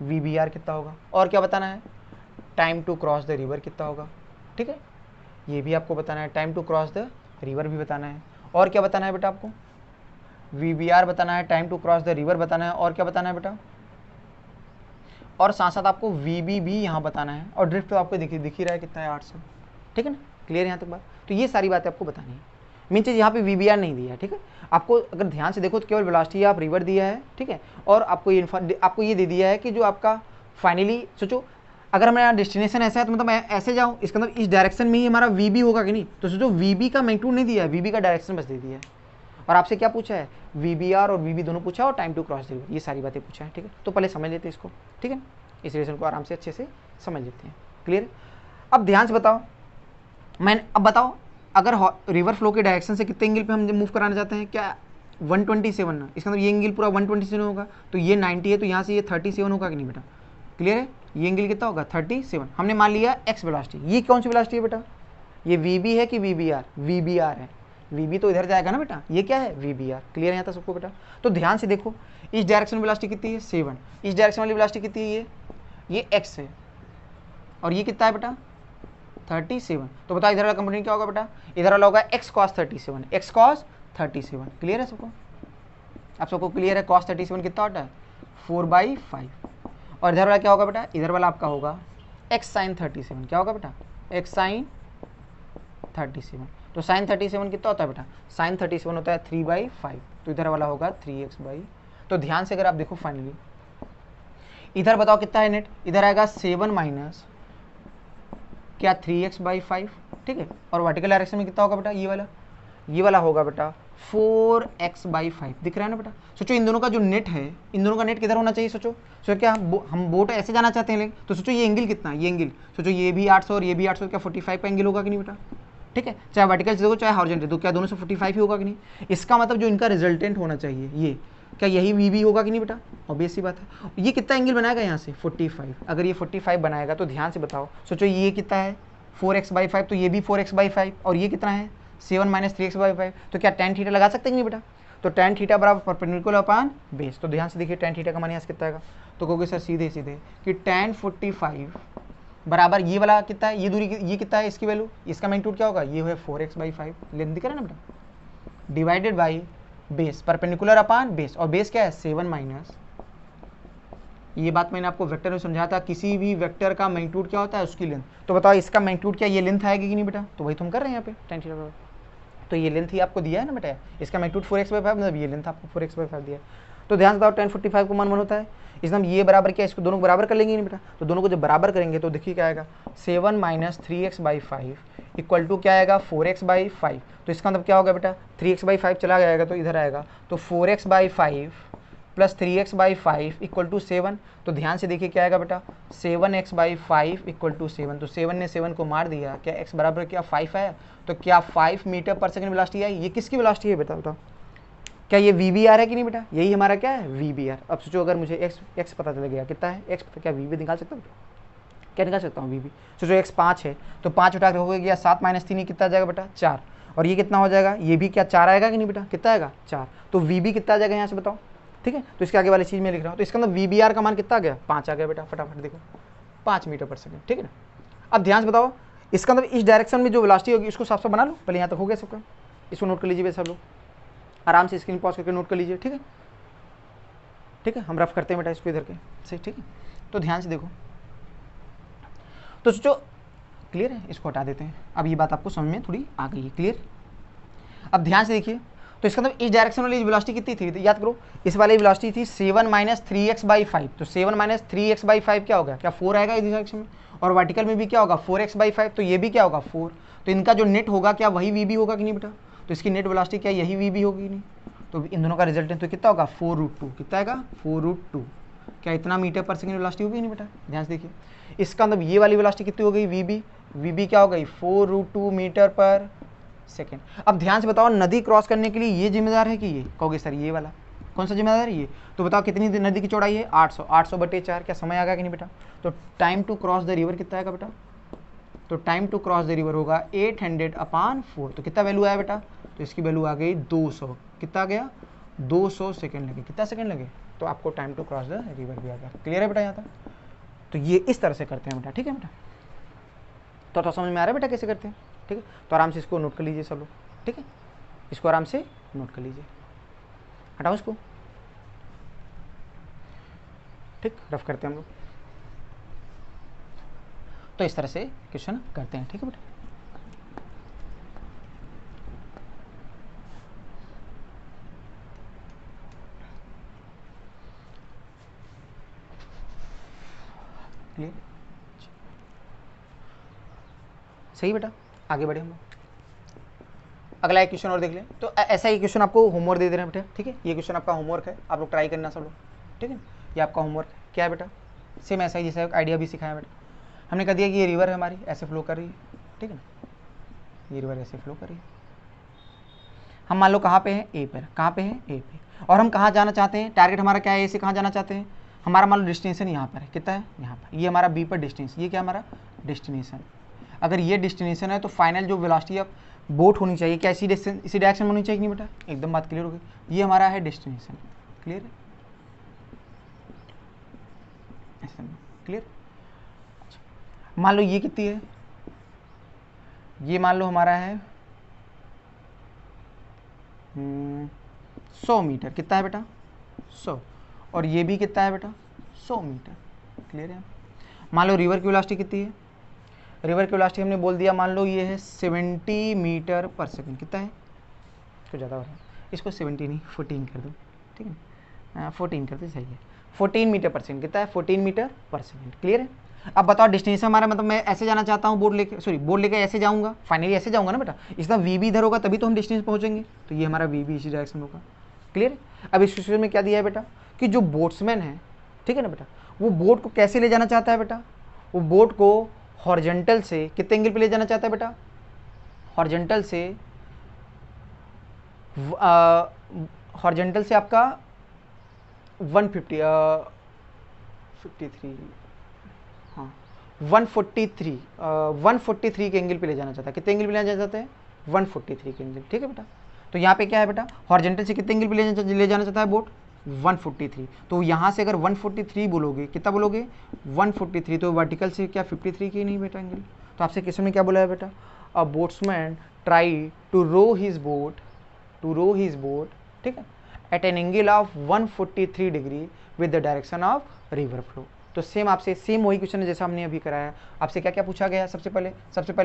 VBR कितना होगा, और क्या बताना है time to cross the river कितना होगा, ठीक है, ये भी आपको बताना है, time to cross the river भी बताना है, और क्या बताना है बेटा आपको VBR बताना है, time to cross the river बताना है, और क्या बताना है बेटा, और साथ साथ आपको VB भी यहाँ बताना है, और ड्रिफ्ट तो आपको दिख ही रहा है कितना है 800, ठीक है ना, क्लियर यहाँ तक बात। तो ये सारी बातें आपको बतानी है, मेन चीज़ यहाँ पे VBR नहीं दिया है, ठीक है, आपको अगर ध्यान से देखो तो केवल वेलोसिटी आप रिवर दिया है, ठीक है, और आपको ये दे दिया है कि जो आपका फाइनली सोचो अगर हमारा डेस्टिनेशन ऐसा है तो मतलब मैं ऐसे जाऊँ, इसका मतलब इस डायरेक्शन में ही हमारा VB होगा कि नहीं, तो सोचो VB का मैग्नीट्यूड नहीं दिया है, VB का डायरेक्शन बस दे दिया है, और आपसे क्या पूछा है VBR और VB दोनों पूछा और time to cross the river, ये सारी बातें पूछा है, ठीक है। तो पहले समझ लेते हैं इसको, ठीक है, इस रिलेशन को आराम से अच्छे से समझ लेते हैं, क्लियर। अब ध्यान से बताओ, अब बताओ अगर रिवर फ्लो के डायरेक्शन से कितने एंगल पे हम मूव कराना चाहते हैं, क्या 127 ना, इसका मतलब ये एंगल पूरा 127 होगा, तो ये 90 है तो यहाँ से ये 37 होगा कि नहीं बेटा, क्लियर है, ये एंगल कितना होगा 37, हमने मान लिया x वेलोसिटी, ये कौन सी वेलोसिटी है बेटा, ये VB है कि VBR, VBR है, VB तो इधर जाएगा ना बेटा, ये क्या है VBR, क्लियर है यहाँ तक सबको बेटा। तो ध्यान से देखो इस डायरेक्शन वेलोसिटी कितनी है 7, इस डायरेक्शन वाली वेलोसिटी कितनी है ये x है, और ये कितना है बेटा 37, तो बताओ इधर वाला कंपोनेंट क्या होगा बेटा, इधर वाला होगा x cos 37, x cos 37, clear है सबको, आप सबको क्लियर है, cos 37 कितना होता है 4/5, और इधर वाला क्या होगा बेटा, इधर वाला आपका होगा x sin 37, क्या होगा बेटा x sin 37, तो sin 37 कितना होता है बेटा, sin 37 होता है 3/5, तो इधर वाला होगा 3x/, तो ध्यान से अगर आप देखो फाइनली इधर बताओ कितना है नेट, इधर आएगा 7 माइनस क्या 3x/5, ठीक है, और वर्टिकल डायरेक्शन में कितना होगा बेटा, ये वाला होगा बेटा 4x/5, दिख रहा है ना बेटा। सोचो इन दोनों का जो नेट है, इन दोनों का नेट किधर होना चाहिए, सोचो क्या हम बोट ऐसे जाना चाहते हैं लेकिन, तो सोचो ये एंगल कितना है, ये एंगल सोचो ये भी 800 और ये भी 800, क्या 45 का एंगल होगा कि नहीं बेटा, ठीक है, चाहे वर्टिकल से देखो चाहे हॉरिजॉन्टल, तो क्या दोनों से 45 ही होगा कि नहीं, इसका मतलब जो इनका रिजल्टेंट होना चाहिए ये क्या यही VB होगा कि नहीं बेटा, ऑब्वियस सी बात है। ये कितना एंगल बनाएगा यहाँ से 45, अगर ये 45 बनाएगा तो ध्यान से बताओ, सोचो ये कितना है 4x/5, तो ये भी 4x/5, और ये कितना है 7 माइनस 3x/5, तो क्या tan थीटा लगा सकते हैं नहीं बेटा, तो tan थीटा बराबर परपेंडिकुलर अपॉन बेस, तो ध्यान से देखिए tan थीटा का मान यहाँ से कितना आएगा, तो कहोगे सर सीधे कि tan 45 बराबर ये वाला कितना है, ये दूरी ये कितना है इसकी वैल्यू, इसका मैग्नीट्यूड क्या होगा, ये है 4x/5, लेंथ दिख रहा है ना बेटा, divided by base, perpendicular upon base, और बेस क्या है 7 माइनस, ये बात मैंने आपको वेक्टर में समझाया था, किसी भी वेक्टर का मैग्नीट्यूड क्या होता है उसकी लेंथ, तो बताओ इसका मैग्नीट्यूड क्या ये लेंथ आएगी कि नहीं बेटा, तो वही तुम कर रहे हैं यहाँ पे tan थीटा बराबर, तो ये लेंथ ही आपको दिया है ना बेटा, इसका मैग्नीट्यूड 4x/5, मतलब ये लेंथ आपको 4x/5 दिया है। तो ध्यान से बताओ tan 45 को मान 1 होता है, इसमें ये बराबर क्या, इसको दोनों को बराबर कर लेंगे नहीं बेटा, तो दोनों को जब बराबर करेंगे तो देखिए क्या आएगा 7 माइनस 3x/5 इक्वल टू क्या आएगा 4x/5, तो इसका मतलब क्या होगा बेटा 3x/5 चला जाएगा तो इधर आएगा, तो 4x/5 plus 3x/5 equal to 7, तो ध्यान से देखिए क्या आएगा बेटा 7x/5 इक्वल टू 7, तो 7 ने 7 को मार दिया, क्या x बराबर क्या 5 आया, तो क्या 5 मीटर पर सेकंड वेलोसिटी आई, ये किसकी वेलोसिटी है बेटा बताओ, क्या ये VBR है कि नहीं बेटा, यही हमारा क्या है VBR। अब सोचो अगर मुझे x पता चल गया कितना है x पता, क्या VB निकाल सकता हूँ, क्या निकाल सकता हूँ VB। सोचो x 5 है तो 5 उठा के हो गया 7 - 3 कितना आ जाएगा बेटा 4, और ये कितना हो जाएगा, ये भी क्या 4 आएगा कि नहीं बेटा, कितना आएगा 4, तो VB कितना आ जाएगा यहाँ से बताओ। ठीक है, तो इसके आगे वाली चीज़ मैं लिख रहा हूँ, तो इसका मतलब VBR का मान कितना आ गया 5 आ गया बेटा, फटाफट देखो 5 मीटर पर सेकेंड। ठीक है ना, अब ध्यान से बताओ इसका मतलब इस डायरेक्शन में जो वेलोसिटी होगी इसको साफ साफ बना लो, पहले यहाँ तक हो गया सबका, इसको नोट कर लीजिए सब लोग, आराम से स्क्रीन पॉज करके नोट कर लीजिए। ठीक है, ठीक है, हम रफ करते हैं बेटा इसको इधर के सही। ठीक है, तो ध्यान से देखो, तो सोचो क्लियर है, इसको हटा देते हैं, अब ये बात आपको समझ में थोड़ी आ गई है, क्लियर। अब ध्यान से देखिए, तो इसका मतलब इस डायरेक्शन वाली वेलोसिटी कितनी थी, तो याद करो इस वाली वेलोसिटी थी 7 - 3x/5, तो 7 - 3x/5 क्या होगा, क्या 4 आएगा इस डायरेक्शन में, और वर्टिकल में भी क्या होगा 4x/5, तो ये भी क्या होगा 4, तो इनका जो नेट होगा क्या वही VB होगा कि नहीं बेटा, तो इसकी नेट वेलोसिटी क्या यही VB होगी नहीं, तो इन दोनों का रिजल्टेंट तो कितना होगा 4√2, कितना आएगा 4√2, क्या इतना मीटर पर सेकंड वेलोसिटी होगी नहीं बेटा। ध्यान से देखिए, इसका मतलब ये वाली वेलोसिटी कितनी हो गई VB क्या हो गई 4√2 मीटर पर सेकेंड। अब ध्यान से बताओ नदी क्रॉस करने के लिए ये जिम्मेदार है कि ये, कहोगे सर ये वाला कौन सा जिम्मेदार है ये, तो बताओ कितनी नदी की चौड़ाई है 800/4, क्या समय आ गया कि नहीं बेटा, तो time to cross the river कितना आएगा बेटा, तो time to cross the river होगा 800/4, तो कितना वैल्यू आया बेटा, तो इसकी वैल्यू आ गई 200, कितना आ गया 200 सेकेंड लगे, कितना सेकेंड लगे, तो आपको time to cross the river भी आ गया। क्लियर है बेटा यहाँ तक, तो ये इस तरह से करते हैं बेटा। ठीक है बेटा, तो समझ में आ रहा है बेटा कैसे करते हैं। ठीक है, तो आराम से इसको नोट कर लीजिए सब लोग। ठीक है, इसको आराम से नोट कर लीजिए, हटाओ इसको। ठीक, रफ करते हैं हम लोग, तो इस तरह से क्वेश्चन करते हैं। ठीक है बेटा, क्लियर सही बेटा, आगे बढ़े हम लोग, अगला एक क्वेश्चन और देख लें। तो ऐसा ही क्वेश्चन आपको होमवर्क दे दे रहे हैं बेटा। ठीक है, ये क्वेश्चन आपका होमवर्क है, आप लोग ट्राई करना सब लोग। ठीक है, ये आपका होमवर्क है, क्या है बेटा, सेम ऐसा ही जैसे आइडिया भी सिखाया बेटा। हमने कह दिया कि ये रिवर है हमारी, ऐसे फ्लो कर रही है। ठीक है ना, ये रिवर ऐसे फ्लो कर रही है, हम मान लो कहाँ पे हैं ए पर, कहाँ पे हैं ए पे, और हम कहाँ जाना चाहते हैं, टारगेट हमारा क्या है, ए से कहाँ जाना चाहते हैं, हमारा मान लो डेस्टिनेशन यहाँ पर है, कितना है यहाँ पर, ये हमारा बी पर डेस्टिनेशन, ये क्या हमारा डेस्टिनेशन। अगर ये डेस्टिनेशन है तो फाइनल जो वेलोसिटी ऑफ बोट होनी चाहिए क्या इसी डायरेक्शन में होनी चाहिए नहीं बेटा, एकदम बात क्लियर हो गई। ये हमारा है डेस्टिनेशन, क्लियर है, ऐसा क्लियर। मान लो ये कितनी है, ये मान लो हमारा है 100 मीटर, कितना है बेटा 100, और ये भी कितना है बेटा 100 मीटर, क्लियर है। मान लो रिवर की वेलोसिटी कितनी है, रिवर की वेलोसिटी हमने बोल दिया, मान लो ये है 70 मीटर पर सेकंड, कितना है, कुछ ज़्यादा हो रहा है, इसको 70 नहीं 14 कर दो। ठीक है, 14 कर दो, सही है, 14 मीटर पर सेकंड, कितना है 14 मीटर पर सेकंड, क्लियर है। अब बताओ डेस्टिनेशन हमारा मतलब मैं ऐसे जाना चाहता हूँ, बोर्ड लेके, सॉरी बोर्ड लेके ऐसे जाऊँगा, फाइनली ऐसे जाऊँगा ना बेटा, इसका VB इधर होगा तभी तो हम डेस्टिनेशन पहुँचेंगे, तो ये हमारा VB इसी डायरेक्शन होगा, क्लियर है। अब इस क्वेश्चन में क्या दिया है बेटा कि जो बोट्समैन है, ठीक है ना बेटा, वो बोट को कैसे ले जाना चाहता है बेटा, वो बोट को हॉरिजॉन्टल से कितने एंगल पे ले जाना चाहता है बेटा, हॉरिजॉन्टल से आपका 153 हाँ 143 के एंगल पे ले जाना चाहता है, कितने एंगल पे ले जाना चाहते हैं 143 के एंगल। ठीक है बेटा, तो यहाँ पे क्या है बेटा, हॉरिजॉन्टल से कितने एंगल पे ले जाना चाहता है बोट 143, तो यहाँ से अगर 143 बोलोगे, कितना बोलोगे 143, तो वर्टिकल से क्या 53 की नहीं बेटा एंगल। तो आपसे क्वेश्चन में क्या बोला है बेटा, a boatsman try to row his boat ठीक है at an angle of 143 degree with the direction of river flow. तो सेम आपसे सेम वही क्वेश्चन है जैसा हमने अभी कराया। आपसे क्या क्या पूछा गया, सबसे पहले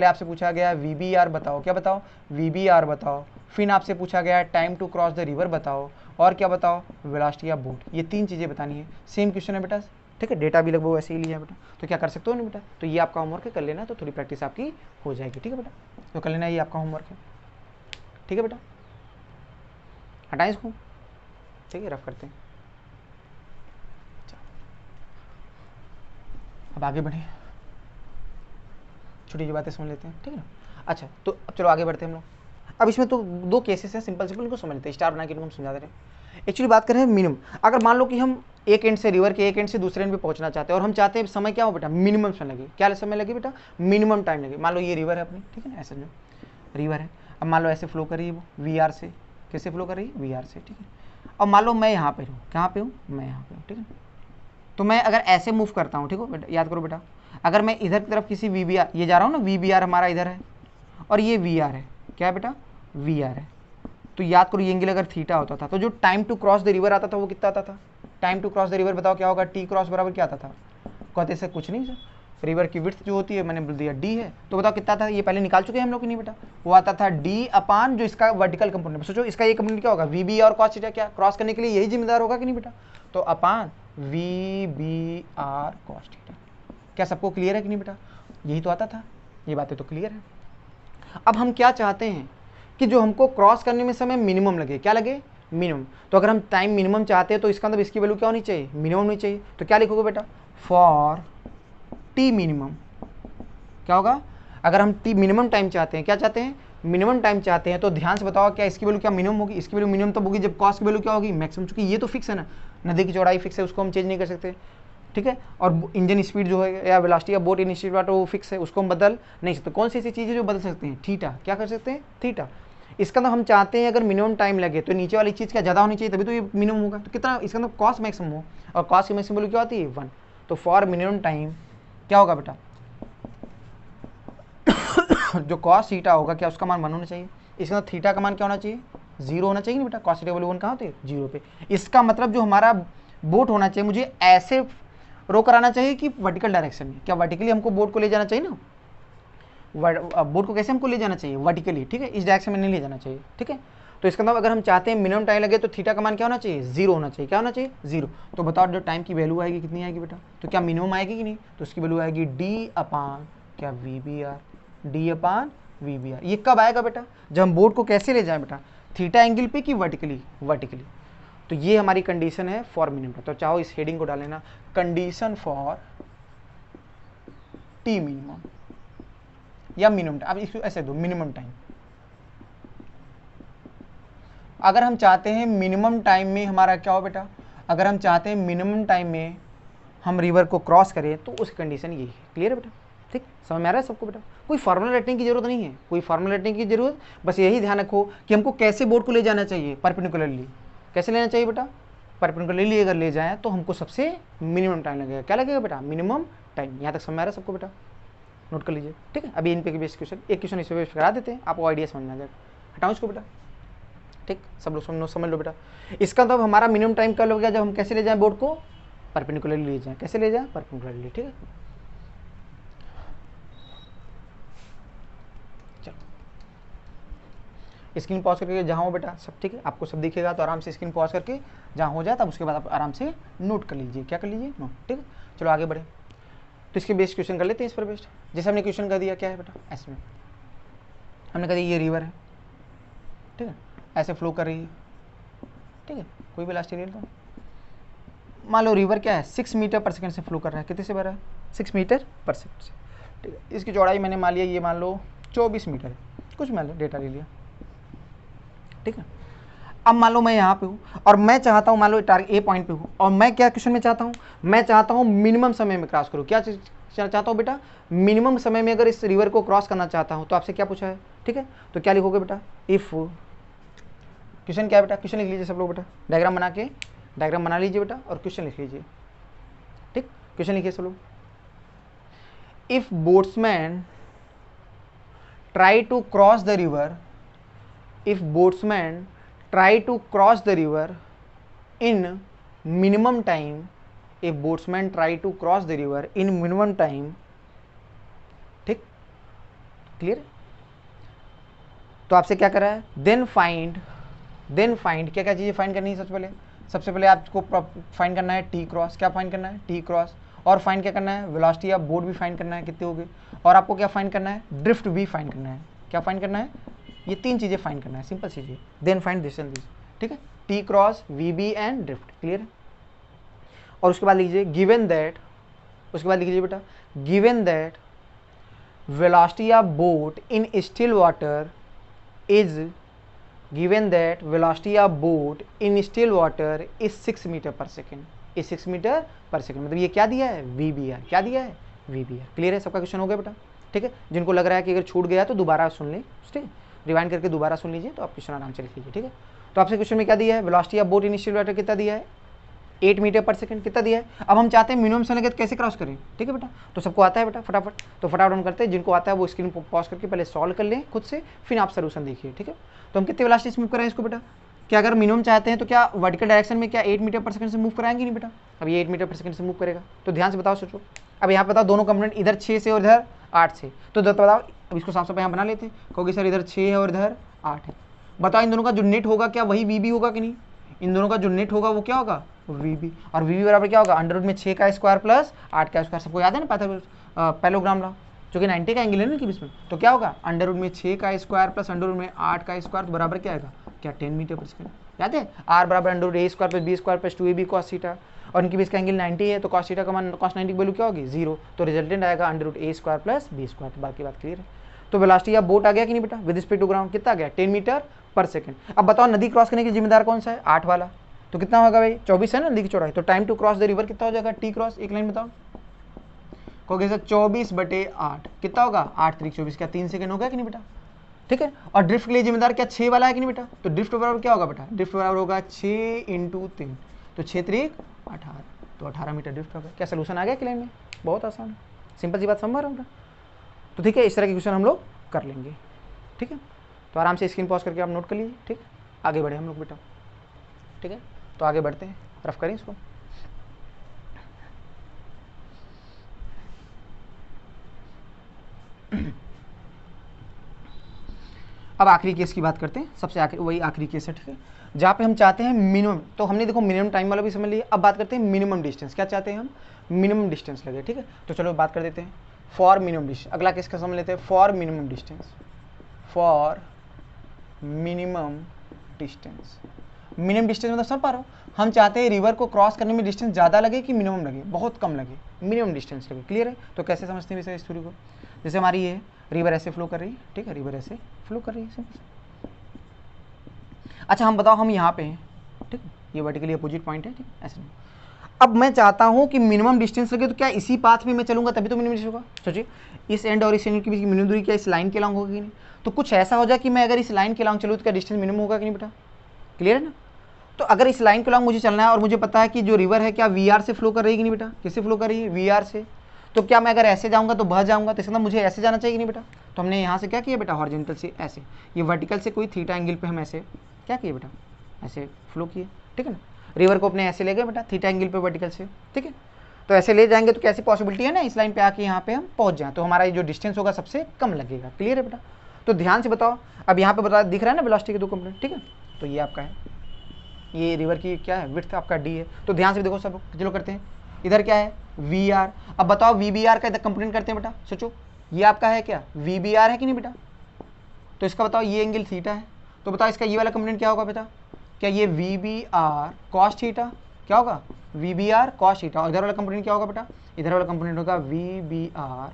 आपसे पूछा गया VBR बताओ, क्या बताओ VBR बताओ, फिर आपसे पूछा गया time to cross the river बताओ, और क्या बताओ वेलोसिटी ऑफ बोट, ये 3 चीज़ें बतानी है। सेम क्वेश्चन है बेटा, ठीक है, डेटा भी लगभग वैसे ही लिया है बेटा, तो क्या कर सकते हो नहीं बेटा, तो ये आपका होमवर्क है, कर लेना, तो थोड़ी प्रैक्टिस आपकी हो जाएगी। ठीक है बेटा, तो कर लेना, ये आपका होमवर्क है। ठीक है बेटा, हटाएं इसको, ठीक है, रफ करते हैं। अब आगे बढ़ें, छोटी छोटी बातें समझ लेते हैं, ठीक है ना। अच्छा, तो अब चलो आगे बढ़ते हैं हम लोग, अब इसमें तो दो केसेस हैं, सिंपल सिंपल, इनको समझ लेते हैं, स्टार बना के इनको हम समझा दे रहे हैं। एक्चुअली बात करें मिनिमम, अगर मान लो कि हम एक एंड से, रिवर के एक एंड से दूसरे एंड पे पहुंचना चाहते हैं और हम चाहते हैं समय क्या हो बेटा, मिनिमम समय लगे। क्या समय लगे बेटा, मिनिमम टाइम लगे। मान लो ये रिवर है अपनी, ठीक है ना, ऐसे जो रिवर है, अब मान लो ऐसे फ्लो कर रही है वो वी आर से, कैसे फ्लो कर रही है, वी आर से, ठीक है। अब मान लो मैं यहाँ पे हूँ, कहाँ पे हूँ, मैं यहाँ पे हूँ, ठीक है। तो मैं अगर ऐसे मूव करता हूँ, ठीक हो बेटा, याद करो बेटा, अगर मैं इधर की तरफ किसी वी बी आर, ये जा रहा हूँ ना, वी बी आर हमारा इधर है और ये वी आर है, क्या है बेटा, वी आर है। तो याद करो ये एंगल अगर थीटा होता था तो जो time to cross the river आता था वो कितना आता था, time to cross the river बताओ क्या होगा, टी क्रॉस बराबर क्या आता था, कहते से कुछ नहीं सर, रिवर की विड्थ जो होती है मैंने बोल दिया डी है, तो बताओ कितना था, ये पहले निकाल चुके हैं हम लोग कि नहीं बेटा, वो आता था डी अपान जो इसका वर्टिकल कंपोनेंट, सोचो इसका ये कंपोनेंट क्या होगा, वी बी और कॉस थीटा, क्या क्रॉस करने के लिए यही जिम्मेदार होगा कि नहीं बेटा, तो upon we B are cos theta. क्या सबको क्लियर है कि नहीं बेटा, यही तो आता था, ये बातें तो क्लियर है। अब हम क्या चाहते हैं कि जो हमको क्रॉस करने में समय मिनिमम लगे, क्या लगे, मिनिमम। तो अगर हम टाइम मिनिमम चाहते हैं तो इसका मतलब इसकी वैल्यू क्या होनी चाहिए, मिनिमम होनी चाहिए। तो क्या लिखोगे बेटा, फॉर टी मिनिमम, क्या होगा, अगर हम टी मिनिमम टाइम चाहते हैं, क्या चाहते हैं, मिनिमम टाइम चाहते हैं, तो ध्यान से बताओ क्या इसकी वैल्यू क्या मिनिमम होगी, इसकी वैल्यू मिनिमम तब होगी जब कॉस की वैल्यू क्या होगी, मैक्सिमम। चूंकि ये तो फिक्स है ना, नदी की चौड़ाई फिक्स है, उसको हम चेंज नहीं कर सकते, ठीक है। और इंजन स्पीड जो है या वेलोसिटी या बोट इन स्पीड वो फिक्स है, उसको हम बदल नहीं सकते। कौन सी ऐसी चीज़ है जो बदल सकते हैं, थीटा, क्या कर सकते हैं, थीटा। इसका मतलब हम चाहते हैं अगर मिनिमम टाइम लगे तो नीचे वाली चीज़ क्या ज़्यादा होनी चाहिए, तभी तो ये मिनिमम होगा। तो कितना, इसका मतलब कॉस मैक्सिमम हो, और कॉस की मैक्सिमम वैल्यू क्या होती है, 1। तो फॉर मिनिमम टाइम क्या होगा बेटा जो कॉस थीटा होगा, क्या उसका मान 1 होना चाहिए। इसका मतलब थीटा का मान क्या होना चाहिए, 0 होना चाहिए ना बेटा, कॉस थीटा वैल्यू 1 कहाँ होती है, 0 पे। इसका मतलब जो हमारा बोट होना चाहिए, मुझे ऐसे रो कराना चाहिए कि वर्टिकल डायरेक्शन में, क्या वर्टिकली हमको बोट को ले जाना चाहिए ना, बोट को कैसे हमको ले जाना चाहिए, वर्टिकली, ठीक है, इस डायरेक्शन में नहीं ले जाना चाहिए, ठीक है। तो इसका मतलब अगर हम चाहते हैं मिनिमम टाइम लगे तो थीटा का मान क्या होना चाहिए, 0 होना चाहिए, क्या होना चाहिए, 0। तो बताओ जो टाइम की वैल्यू आएगी कितनी आएगी बेटा, तो क्या मिनिमम आएगी कि नहीं, तो उसकी वैल्यू आएगी डी अपान क्या V B R, D upon we B R. ये कब आएगा बेटा, जब हम बोट को कैसे ले जाएं बेटा, थीटा एंगल पे कि वर्टिकली, वर्टिकली। तो ये हमारी कंडीशन है फॉर मिनिमम। तो चाहो इस हेडिंग को डाल लेना, कंडीशन फॉर टी मिनिमम या मिनिमम टाइम। अब इसको ऐसे दो, मिनिमम टाइम। अगर हम चाहते हैं मिनिमम टाइम में हमारा क्या हो बेटा, अगर हम चाहते हैं मिनिमम टाइम में हम रिवर को क्रॉस करें तो उस कंडीशन यही है। क्लियर है बेटा, ठीक, समझ में आ रहा है सबको बेटा, कोई फार्मूला रटने की जरूरत नहीं है, कोई फार्मूला रटने की जरूरत, बस यही ध्यान रखो कि हमको कैसे बोर्ड को ले जाना चाहिए, परपेंडिकुलरली। कैसे लेना चाहिए बेटा, परपेंडिकुलरली अगर ले जाएं तो हमको सबसे मिनिमम टाइम लगेगा। क्या लगेगा बेटा, मिनिमम टाइम। यहाँ तक समझ में आ रहा है सबको बेटा, नोट कर लीजिए, ठीक है। अभी इन पे बेस्ट क्वेश्चन, एक क्वेश्चन इस पे बेस्ट करा देते हैं, आपको आइडिया समझ में आ जाएगा। हटाओ इसको बेटा, ठीक, सब लोग समझ लो बेटा। इसका मतलब हमारा मिनिमम टाइम कब लगेगा, जब हम कैसे ले जाएं बोर्ड को, परपेंडिकुलरली ले जाएं। कैसे ले जाएं, परपेंडिकुलरली, ठीक है। चलो स्क्रीन पॉज करके जहाँ हो बेटा सब, ठीक है, आपको सब दिखेगा तो आराम से स्क्रीन पॉज करके जहाँ हो जाए तब उसके बाद आप आराम से नोट कर लीजिए। क्या कर लीजिए, नोट, ठीक है। चलो आगे बढ़े, तो इसके बेस्ट क्वेश्चन कर लेते हैं इस पर बेस्ट। जैसे हमने क्वेश्चन कर दिया, क्या है बेटा, ऐसे में हमने कह दिया ये रिवर है, ठीक है, ऐसे फ्लो कर रही है, ठीक है, कोई भी लास्ट एरिया। तो मान लो रिवर क्या है, 6 मीटर पर सेकंड से फ्लो कर रहा है, कितने से भरा है, 6 मीटर पर सेकंड से, ठीक है। इसकी चौड़ाई मैंने मान लिया, ये मान लो 24 मीटर है, कुछ मान लो डेटा ले लिया, ठीक है। अब मान लो मैं यहाँ पे हूँ और मैं चाहता हूँ, मान लो टारगेट ए पॉइंट पे हूँ, और मैं क्या क्वेश्चन में चाहता हूँ, मैं चाहता हूँ मिनिमम समय में क्रॉस करूँ। क्या चाहता हूँ बेटा, मिनिमम समय में अगर इस रिवर को क्रॉस करना चाहता हूँ तो आपसे क्या पूछा है, ठीक है। तो क्या लिखोगे बेटा, इफ, क्वेश्चन क्या है बेटा, क्वेश्चन लिख लीजिए सब लोग बेटा, डायग्राम बना के, डायग्राम बना लीजिए बेटा और क्वेश्चन लिख लीजिए, ठीक, क्वेश्चन लिखिए सब लोग। If boatsman try to cross the river, if boatsman try to cross the river in minimum time, if boatsman try to cross the river in minimum time, ठीक, क्लियर। तो आपसे क्या करा है, देन फाइंड क्या क्या चीजें फाइंड करनी है, सबसे पहले आपको फाइंड करना है टी क्रॉस, क्या फाइंड करना है, टी क्रॉस, और फाइंड क्या करना है, वेलोसिटी ऑफ बोट भी फाइंड करना है कितने हो गए, और आपको क्या फाइंड करना है, ड्रिफ्ट भी फाइंड करना है। क्या फाइंड करना है, ये 3 चीजें फाइंड करना है, सिंपल चीजें। Then find this and this, ठीक है, T cross, V B and drift, clear. और उसके बाद लिखिए गिवन दैट, उसके बाद लिखिए बेटा, given that velocity of boat in still water is given that velocity of boat in still water is 6 metre per second, is 6 metre per second. मतलब ये क्या दिया है, VBR, क्या दिया है, VBR। क्लियर है, सबका क्वेश्चन हो गया बेटा, ठीक है। जिनको लग रहा है कि अगर छूट गया तो दोबारा सुन लें, ठीक है, रिवाइंड करके दोबारा सुन लीजिए तो आप क्वेश्चन आराम से लिख लीजिए, ठीक है। तो आपसे क्वेश्चन में क्या दिया है, velocity of boat in still water कितना दिया है, 8 मीटर पर सेकंड कितना दिया है। अब हम चाहते हैं मिनिमम समय कैसे क्रॉस करें, ठीक है बेटा। तो सबको आता है बेटा फटाफट, तो फटाफट हम करते हैं, जिनको आता है वो स्क्रीन को पॉज करके पहले सॉल्व कर लें खुद से, फिर आप सोल्यूशन देखिए, ठीक है। तो हम कितने वेलोसिटी से मूव करें इसको बेटा, क्या अगर मिनिमम चाहते हैं तो क्या वर्टिकल डायरेक्शन में क्या 8 मीटर पर सेकंड से मूव कराएंगे नहीं बेटा। अब ये 8 मीटर पर सेकंड से मूव करेगा, तो ध्यान से बताओ, सोचो। अब यहाँ पे बताओ दोनों कंपोनेंट, इधर 6 से और इधर 8 से, तो बताओ, अब इसको साफ साफ यहाँ बना लेते हैं, कहोगे सर इधर 6 है और इधर 8 है। बताओ इन दोनों का जो नेट होगा क्या वही VB होगा कि नहीं, इन दोनों का जो नेट होगा वो क्या होगा, VB। और VB बराबर क्या होगा, अंडर रूट में 6 का स्क्वायर प्लस 8 का स्क्वायर। सबको याद है ना पैरेललोग्राम लॉ, जो कि 90 का एंगल है ना कि इसमें, तो क्या होगा अंडर रूट में 6 का स्क्वायर प्लस अंडर रूट में 8 का स्क्वायर, तो बराबर क्या आएगा, क्या 10 मीटर पर सेकंड। याद है, R बराबर under root A square plus B square plus 2AB cos theta, और इनके बीच का एंगल 90 है, तो cos थीटा का मान cos 90 की वैल्यू क्या होगी, 0। तो रिजल्टेंट आएगा under root A square plus B square. तो बाकी बात क्लियर है। तो वेलोसिटी ऑफ बोट आ गया कि नहीं बेटा, विद रिस्पेक्ट टू ग्राउंड कितना आ गया, 10 मीटर पर सेकंड। अब बताओ नदी क्रॉस करने के जिम्मेदार कौन सा है, 8 वाला, तो कितना होगा भाई, 24 है ना नदी की चौड़ाई, तो time to cross the river कितना हो जाएगा, T क्रॉस। एक लाइन बताओ, कहोगे सर 24/8 कितना होगा, 8 3 24, क्या 3 सेकंड हो गया कि नहीं बेटा, ठीक है। और ड्रिफ्ट के लिए जिम्मेदार क्या 6 वाला है कि नहीं बेटा, तो ड्रिफ्ट बराबर क्या होगा बेटा, ड्रिफ्ट बराबर होगा 6 × 3, तो 6 3 18, तो 18 मीटर ड्रिफ्ट होगा। क्या सोल्यूशन आ गया क्लेम में, बहुत आसान, सिंपल सी बात समझ रहा हूँ। तो ठीक है, इस तरह के क्वेश्चन हम लोग कर लेंगे, ठीक है। तो आराम से स्क्रीन पॉज करके आप नोट कर लीजिए, ठीक। आगे बढ़े हम लोग बेटा, ठीक है। तो आगे बढ़ते हैं, रफ करें इसको। अब आखिरी केस की बात करते हैं, सबसे आखिरी, वही आखिरी केस है, ठीक है, जहाँ पे हम चाहते हैं मिनिमम। तो हमने देखो मिनिमम टाइम वाला भी समझ लिया, अब बात करते हैं मिनिमम डिस्टेंस। क्या चाहते हैं हम, मिनिमम डिस्टेंस लगे, ठीक है। तो चलो बात कर देते हैं फॉर मिनिमम डिस्टेंस। अगला केस का समझ लेते हैं, for minimum distance, for minimum distance. Minimum distance मतलब समझ पा रहे हो, हम चाहते हैं रिवर को क्रॉस करने में डिस्टेंस ज़्यादा लगे कि मिनिमम लगे, बहुत कम लगे, मिनिमम डिस्टेंस लगे। क्लियर है। तो कैसे समझते हैं इस स्टोरी को, जैसे हमारी ये रिवर ऐसे फ्लो कर रही है, ठीक है, रिवर ऐसे फ्लो कर रही है, सिंपल। अच्छा हम बताओ, हम यहाँ पे हैं, ठीक है, ये वर्टिकली अपोजिट पॉइंट है, ठीक है, ऐसे नहीं। अब मैं चाहता हूँ कि मिनिमम डिस्टेंस लगे, तो क्या इसी पाथ में मैं चलूंगा तभी तो मिनिमम डिस्टेंस होगा। सोचिए, इस एंड और इस एंड के बीच की मिनिमम दूरी क्या इस लाइन के लॉन्ग होगी कि नहीं। तो कुछ ऐसा हो जाए कि मैं अगर इस लाइन के लॉन्ग चलूँ तो क्या डिस्टेंस मिनिमम होगा कि नहीं बेटा, क्लियर है ना। तो अगर इस लाइन के लॉन्ग मुझे चलना है और मुझे पता है कि जो रिवर है क्या VR से फ्लो कर रही है कि नहीं बेटा, किससे फ्लो कर रही है, VR से। तो क्या मैं अगर ऐसे जाऊंगा तो बह जाऊंगा, तो इसका मतलब मुझे ऐसे जाना चाहिए कि नहीं बेटा। तो हमने यहाँ से क्या किया बेटा, हॉरिजॉन्टल से ऐसे, ये वर्टिकल से कोई थीटा एंगल पे हम ऐसे क्या किए बेटा, ऐसे फ्लो किए, ठीक है ना। रिवर को अपने ऐसे ले गए बेटा थीटा एंगल पे वर्टिकल से, ठीक है। तो ऐसे ले जाएंगे तो कैसी पॉसिबिलिटी है ना, इस लाइन पे आके यहाँ पे हम पहुँच जाएं, तो हमारा ये जो डिस्टेंस होगा सबसे कम लगेगा। क्लियर है बेटा। तो ध्यान से बताओ, अब यहाँ पे बता दिख रहा है ना वेलोसिटी के दो कंपोनेंट, ठीक है। तो ये आपका है, ये रिवर की क्या है, विड्थ आपका D है। तो ध्यान से देखो सब, चलो करते हैं, इधर क्या है VR। अब बताओ VBR का इधर कंपोनेंट करते हैं बेटा, सोचो ये आपका है क्या, VBR है कि नहीं बेटा। तो इसका बताओ ये एंगल थीटा है, तो बताओ इसका ये वाला कंपोनेंट क्या होगा बेटा, क्या ये VBR cos थीटा, क्या होगा VBR cos थीटा। और इधर वाला कंपोनेंट क्या होगा बेटा, इधर वाला कंपोनेंट होगा VBR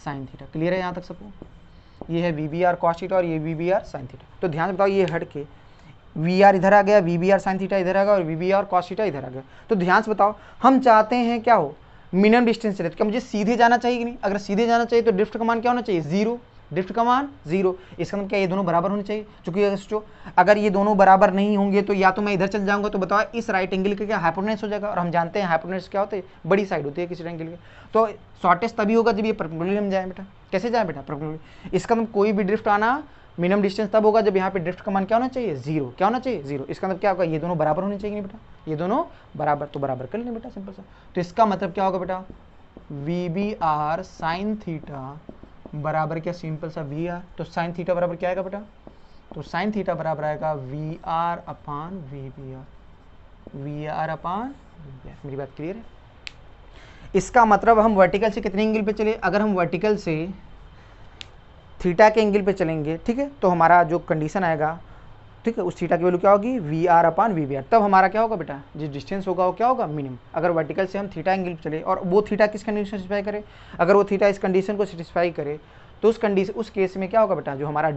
sin थीटा। क्लियर है यहाँ तक सबको, ये है VBR cos थीटा और ये VBR sin थीटा। तो ध्यान से बताओ, ये हट के VR इधर आ गया, VBR sin थीटा इधर आ गया और VBR cos थीटा इधर आ गया। तो ध्यान से बताओ, हम चाहते हैं क्या हो, मिनिमम डिस्टेंस चले, तो क्या मुझे सीधे जाना चाहिए कि नहीं। अगर सीधे जाना चाहिए तो ड्रिफ्ट का मान क्या होना चाहिए, 0, ड्रिफ्ट का मान 0। इसका मतलब क्या, ये दोनों बराबर होने चाहिए। क्योंकि अगर सोचो, अगर ये दोनों बराबर नहीं होंगे तो या तो मैं इधर चल जाऊंगा, तो बताओ इस राइट एंगल का क्या हाइपोटेन्यूस हो जाएगा, और हम जानते हैं हाइपोटेन्यूस क्या होते हैं, बड़ी साइड होती है किसी एंगल के। तो शॉर्टेस्ट तभी होगा जब ये परपेंडिकुलर में जाए बेटा। कैसे जाए बेटा, परपेंडिकुलर। इसका मतलब कोई भी ड्रिफ्ट आना मिनिमम डिस्टेंस तब होगा जब यहाँ पे ड्रिफ्ट का मान क्या होना चाहिए, 0। क्या होना चाहिए, 0। इसका मतलब क्या होगा, ये दोनों बराबर होने चाहिए नहीं बेटा, ये दोनों बराबर, तो बराबर कर लें बेटा, सिंपल सा। तो इसका मतलब क्या होगा बेटा, VBR sin थीटा बराबर क्या, सिंपल सा VR। तो sin थीटा बराबर क्या आएगा बेटा, तो sin थीटा बराबर आएगा VR अपान VBR, VR अपान VBR। मेरी बात क्लियर है। इसका मतलब हम वर्टिकल से कितने एंगल पे चले, अगर हम वर्टिकल से थीटा के एंगल पे चलेंगे, ठीक है, तो हमारा जो कंडीशन आएगा, ठीक है, उस थीटा की वैल्यू क्या होगी, VR अपान VBR। तब हमारा क्या होगा बेटा, जो डिस्टेंस होगा वो क्या होगा, मिनिमम। अगर वर्टिकल से हम थीटा एंगल पे चले और वो थीटा किस कंडीशन सेटिस्फाई करे, अगर वो थीटा इस कंडीशन को सेटिस्फाई करे, तो उस केस में क्या होगा बेटा, जो हमारा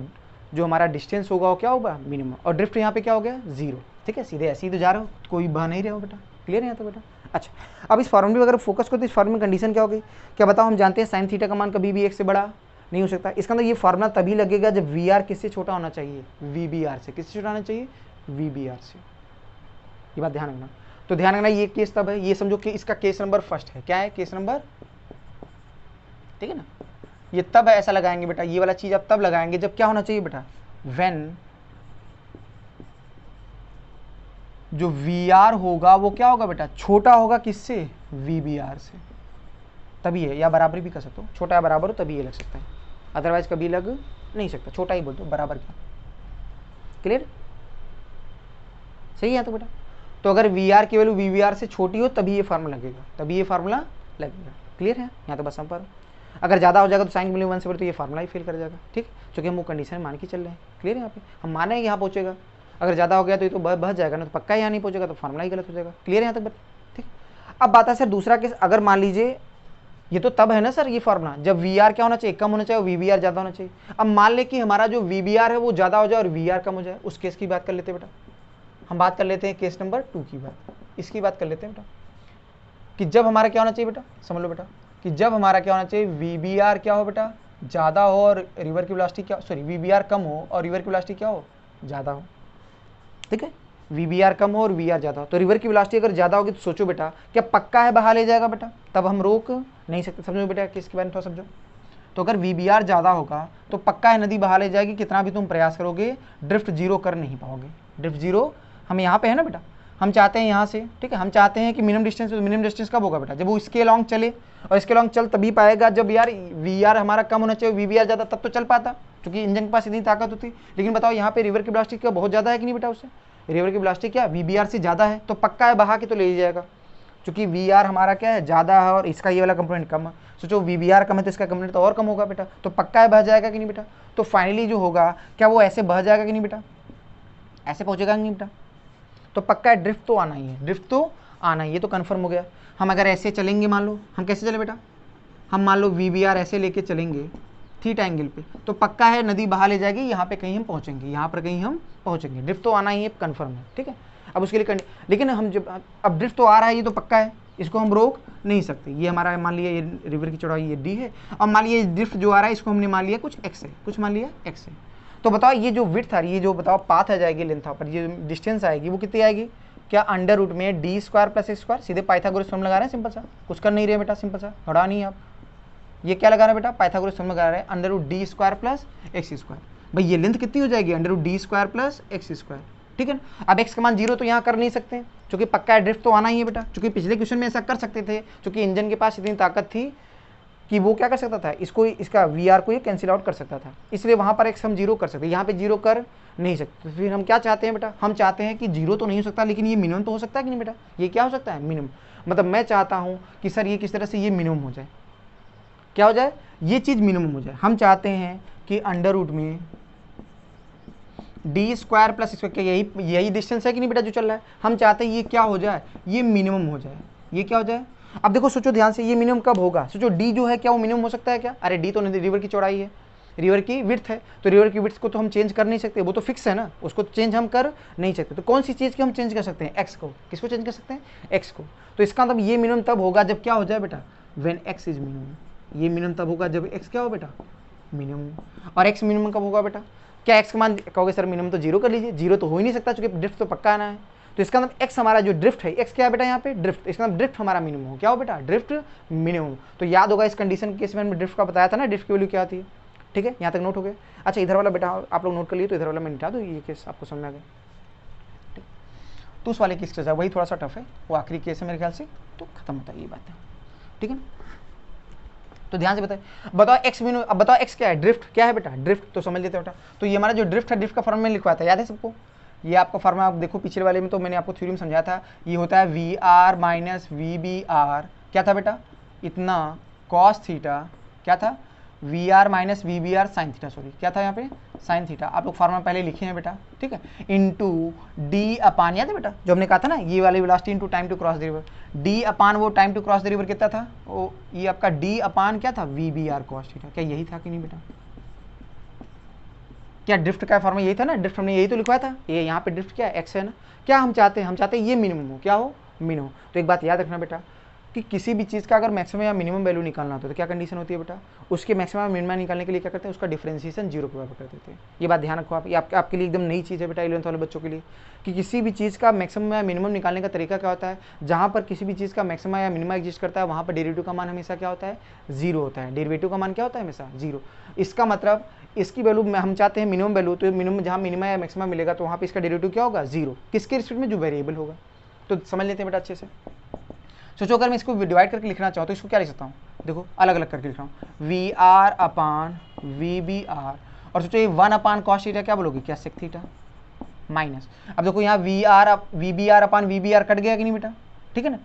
जो हमारा डिस्टेंस होगा वो क्या होगा, मिनिमम, और ड्रिफ्ट यहाँ पे क्या हो गया, 0। ठीक है, सीधे ऐसे ही तो जा रहे हो, कोई बह नहीं रहे हो बेटा, क्लियर है यहाँ तो बेटा। अच्छा, अब इस फॉर्मूले में अगर फोकस करो तो इस फॉर्मूले में कंडीशन क्या होगी, क्या बताओ, हम जानते हैं साइन थीटा का मान कभी भी 1 से बड़ा नहीं हो सकता। इसका अंदर ये फार्मूला तभी लगेगा जब वी आर किससे छोटा होना चाहिए, वी बी आर से। किससे छोटा होना चाहिए, वी बी आर से। ये बात ध्यान रखना। तो ध्यान रखना, ये केस तब है, ये समझो कि इसका केस नंबर फर्स्ट है, क्या है केस नंबर, ठीक है ना। ये तब ऐसा लगाएंगे बेटा, ये वाला चीज आप तब लगाएंगे जब क्या होना चाहिए बेटा, व्हेन जो वी आर होगा वो क्या होगा बेटा, छोटा होगा किससे, वी बी आर से, तभी है। या बराबर भी कर सकते हो, छोटा या बराबर हो तभी ये लग सकता है, अदरवाइज कभी लग नहीं सकता। छोटा ही बोल दो, बराबर क्या, क्लियर, सही है तो बेटा। तो अगर वी आर की वैल्यू वी बी आर से छोटी हो तभी ये फार्मूला लगेगा, तभी ये फार्मूला लगेगा, क्लियर है। यहाँ तो बस हम पर अगर ज़्यादा हो जाएगा तो साइन की वैल्यू 1 से बड़ी तो ये फार्मूला ही फेल कर जाएगा, ठीक, क्योंकि हम वो कंडीशन मान के चल रहे हैं, क्लियर है। यहाँ पे हम माने यहाँ पहुंचेगा, अगर ज़्यादा हो गया तो ये तो बच जाएगा ना, तो पक्का यहाँ नहीं पहुंचेगा तो फार्मूला ही गलत हो जाएगा, क्लियर है यहाँ तक, ठीक। अब बात है सर दूसरा केस, अगर मान लीजिए ये तो तब है ना सर ये फार्मूला जब वी आर क्या होना चाहिए, कम होना चाहिए, और वी बी आर ज़्यादा होना चाहिए। अब मान ले कि हमारा जो वी बी आर है वो ज़्यादा हो जाए और वी आर कम हो जाए, उस केस की बात कर लेते हैं बेटा। हम बात कर लेते हैं केस नंबर 2 की बात, इसकी बात कर लेते हैं बेटा, कि जब हमारा क्या होना चाहिए बेटा, समझ लो बेटा, कि जब हमारा क्या होना चाहिए, वी बी आर क्या हो बेटा, ज़्यादा हो और रिवर की वेलोसिटी क्या, सॉरी वी बी आर कम हो और रिवर की वेलोसिटी क्या हो, ज़्यादा हो, ठीक है। वी बी आर कम हो और वी आर ज़्यादा हो, तो रिवर की वेलोसिटी अगर ज़्यादा होगी तो सोचो बेटा क्या पक्का है बहा ले जाएगा बेटा, तब हम रोक नहीं सकते। समझो बेटा किसके बारे में थोड़ा समझो। तो अगर वी बी आर ज़्यादा होगा तो पक्का है नदी बहा ले जाएगी, कितना भी तुम प्रयास करोगे ड्रिफ्ट जीरो कर नहीं पाओगे। ड्रिफ्ट जीरो हम यहाँ पे है ना बेटा, हम चाहते हैं यहाँ से, ठीक है, हम चाहते हैं कि मिनिमम डिस्टेंस, मिनिमम डिस्टेंस कब होगा बेटा, जब वो इसके लॉन्ग चले, और इसके लॉन्ग चल तभी पाएगा जब यार वी आर हमारा कम होना चाहिए, वी बी आर ज़्यादा, तब तो चल पाता, क्योंकि इंजन के पास इतनी ताकत होती। लेकिन बताओ यहाँ पे रिवर की वेलोसिटी क्या बहुत ज़्यादा है कि नहीं बेटा, उससे रिवर की वेलोसिटी क्या वी बी आर से ज़्यादा है, तो पक्का है बहा के तो ले ही जाएगा, क्योंकि वी आर हमारा क्या है, ज़्यादा है और इसका ये वाला कंपोनेंट कम है। सोचो वी बी आर कम है तो इसका कंपोनेंट तो और कम होगा बेटा, तो पक्का है बह जाएगा कि नहीं बेटा। तो फाइनली जो होगा क्या वो ऐसे बह जाएगा कि नहीं बेटा, ऐसे पहुँचेगा कि नहीं बेटा, तो पक्का है ड्रिफ्ट तो आना ही है, ड्रिफ्ट तो आना ही है, तो कन्फर्म हो गया। हम अगर ऐसे चलेंगे, मान लो हम कैसे चले बेटा, हम मान लो वी बी आर ऐसे लेके चलेंगे थीटा एंगल पे, तो पक्का है नदी बहा ले जाएगी, यहाँ पे कहीं हम पहुँचेंगे, यहाँ पर कहीं हम पहुँचेंगे, ड्रिफ्ट तो आना ही है, कन्फर्म है, ठीक है। अब उसके लिए लेकिन हम जब अब ड्रिफ्ट तो आ रहा है, ये तो पक्का है, इसको हम रोक नहीं सकते। ये हमारा मान लिया ये रिवर की चौड़ाई ये डी है, और मान लिया ड्रिफ्ट जो आ रहा है इसको हमने मान लिया कुछ एक्स है, कुछ मान लिया एक्स है। तो बताओ ये जो विड्थ आ रही है, ये जो बताओ पाथ आ जाएगी, लेंथ पर ये डिस्टेंस आएगी वो कितनी आएगी, क्या अंडर रूट में D square plus X square, सीधे पाइथागोरस फॉर्मूला लगा रहे हैं, सिंपल सा, कुछ कर नहीं रहे बेटा, सिंपल सा घड़ा नहीं आप, ये क्या लगा रहे हैं बेटा, पाइथागोरस फॉर्मूला लगा रहे हैं, under root D square plus X square. भाई ये लेंथ कितनी हो जाएगी, under root D square plus X square, ठीक है ना। अब एक्स का मान 0 तो यहाँ कर नहीं सकते, क्योंकि पक्का है ड्रिफ्ट तो आना ही है बेटा, क्योंकि पिछले क्वेश्चन में ऐसा कर सकते थे, क्योंकि इंजन के पास इतनी ताकत थी कि वो क्या कर सकता था, इसको इसका वी आर को ये कैंसिल आउट कर सकता था, इसलिए वहाँ पर एक्स हम 0 कर सकते, यहाँ पे 0 कर नहीं सकते। तो फिर हम क्या चाहते हैं बेटा, हम चाहते हैं कि 0 तो नहीं हो सकता, लेकिन ये मिनिमम तो हो सकता है कि नहीं बेटा, ये क्या हो सकता है, मिनिमम। मतलब मैं चाहता हूँ कि सर ये किस तरह से ये मिनिमम हो जाए, क्या हो जाए, ये चीज़ मिनिमम हो जाए। हम चाहते हैं कि अंडर रूट में डी स्क्वायर प्लस स्क्वायर, क्या यही डिस्टेंस है कि नहीं बेटा जो चल रहा है, हम चाहते हैं ये क्या हो जाए, ये मिनिमम हो जाए, ये क्या हो जाए। अब देखो सोचो ध्यान से, ये मिनिमम कब होगा, सोचो डी जो है क्या वो मिनिमम हो सकता है क्या, अरे डी तो नहीं, रिवर की चौड़ाई है, रिवर की विड्थ है, तो रिवर की विड्थ को तो हम चेंज कर नहीं सकते, वो तो फिक्स है ना, उसको चेंज हम कर नहीं सकते। तो कौन सी चीज़ की हम चेंज कर सकते हैं, एक्स को, किसको चेंज कर सकते हैं, एक्स को। तो इसका मतलब ये मिनिमम तब होगा जब क्या हो जाए बेटा, व्हेन एक्स इज मिनिमम, ये मिनिमम तब होगा जब एक्स क्या हो बेटा, मिनिमम। और एक्स मिनिमम कब होगा बेटा, क्या एक्स का मान कहोगे सर मिनिमम तो 0 कर लीजिए, 0 तो हो ही नहीं सकता क्योंकि ड्रिफ्ट तो पक्का आना है। तो इसका मतलब एक्स हमारा जो ड्रिफ्ट है, एक्स क्या है बेटा यहाँ पे ड्रिफ्ट, इसका मतलब ड्रिफ्ट हमारा मिनिमम हो, क्या हो बेटा, ड्रिफ्ट मिनिमम। तो याद होगा इस कंडीशन के केस में हमने ड्रिफ्ट का बताया था ना, ड्रिफ्ट की वैल्यू क्या आती है, ठीक है, यहाँ तक नोट हो गया। अच्छा इधर वाला बेटा आप लोग नोट कर लिए, तो इधर वाला मैं निटा दूँ, ये केस आपको समझ में आ गया, ठीक। तो उस वाले केस के साथ वही थोड़ा सा टफ है, वो आखिरी केस है मेरे ख्याल से, तो खत्म होता है ये बात है, ठीक है। तो ध्यान से बताओ एक्स मिनिमम, अब बताओ एक्स क्या है, ड्रिफ्ट क्या है बेटा, ड्रिफ्ट तो समझ लेते हैं बेटा। तो ये हमारा जो ड्रिफ्ट है, ड्रिफ्ट का फॉर्मूला में लिखवाया था, याद है सबको, ये आपका फॉर्मूला आप देखो पिछले वाले में, तो मैंने आपको थ्योरी में समझाया था, ये होता है V R minus V B R, क्या था बेटा, इतना कॉस थीटा, क्या था, V R minus V B R sine theta, sorry क्या था यहाँ पे, साइन थीटा, आप लोग फार्मूला पहले लिखे हैं बेटा, ठीक है, इंटू डी अपान, याद है बेटा जो हमने कहा था ना, ये वाली velocity into time to cross the river, d upon वो time to cross the river कितना था, वो ये आपका डी अपान क्या था, v B are cos theta, क्या यही था कि नहीं बेटा, क्या ड्रिफ्ट का फॉर्मूला यही था ना, ड्रिफ्ट हमने यही तो लिखवाया था, ये यहाँ पे ड्रिफ्ट क्या है, एक्स है ना। क्या हम चाहते हैं ये मिनिमम हो, क्या हो, मिनिमम। तो एक बात याद रखना बेटा कि किसी भी चीज़ का अगर मैक्सिमम या मिनिमम वैल्यू निकालना होता है तो क्या कंडीशन होती है बेटा, उसके मैक्सिमम मिनिमम निकालने के लिए क्या करते हैं, उसका डिफरेंशिएशन जीरो के बराबर कर देते हैं। ये बात ध्यान रखो आप, ये आपके लिए एकदम नई चीज़ है बेटा 11th वाले बच्चों के लिए, कि किसी भी चीज़ का मैक्सिमम या मिनिमम निकालने का तरीका क्या होता है, जहाँ पर किसी भी चीज़ का मैक्सिमम या मिनिमम एग्जिस्ट करता है वहाँ पर डेरिवेटिव का मान हमेशा क्या होता है, जीरो होता है। डेरिवेटिव का मान क्या होता है, हमेशा जीरो। इसका मतलब इसकी वैल्यू हम चाहते हैं मिनिमम वैल्यू, तो मिनिमम जहाँ मिनिमम या मैक्सिमम मिलेगा तो वहाँ पे इसका डेरिवेटिव क्या होगा, जीरो। किसके रिस्पेक्ट में, जो वेरिएबल होगा। तो समझ लेते हैं बेटा अच्छे से। सोचो अगर मैं इसको डिवाइड करके लिखना चाहूँ तो इसको क्या लिख सकता हूँ, देखो अलग अलग करके लिख रहा हूँ, V are upon we B R, और सोचो ये 1 अपान कॉस थीटा क्या बोलोगे, क्या सेक थीटा माइनस। अब देखो यहाँ V B R upon we B R cut गया कि नहीं बेटा, ठीक है ना।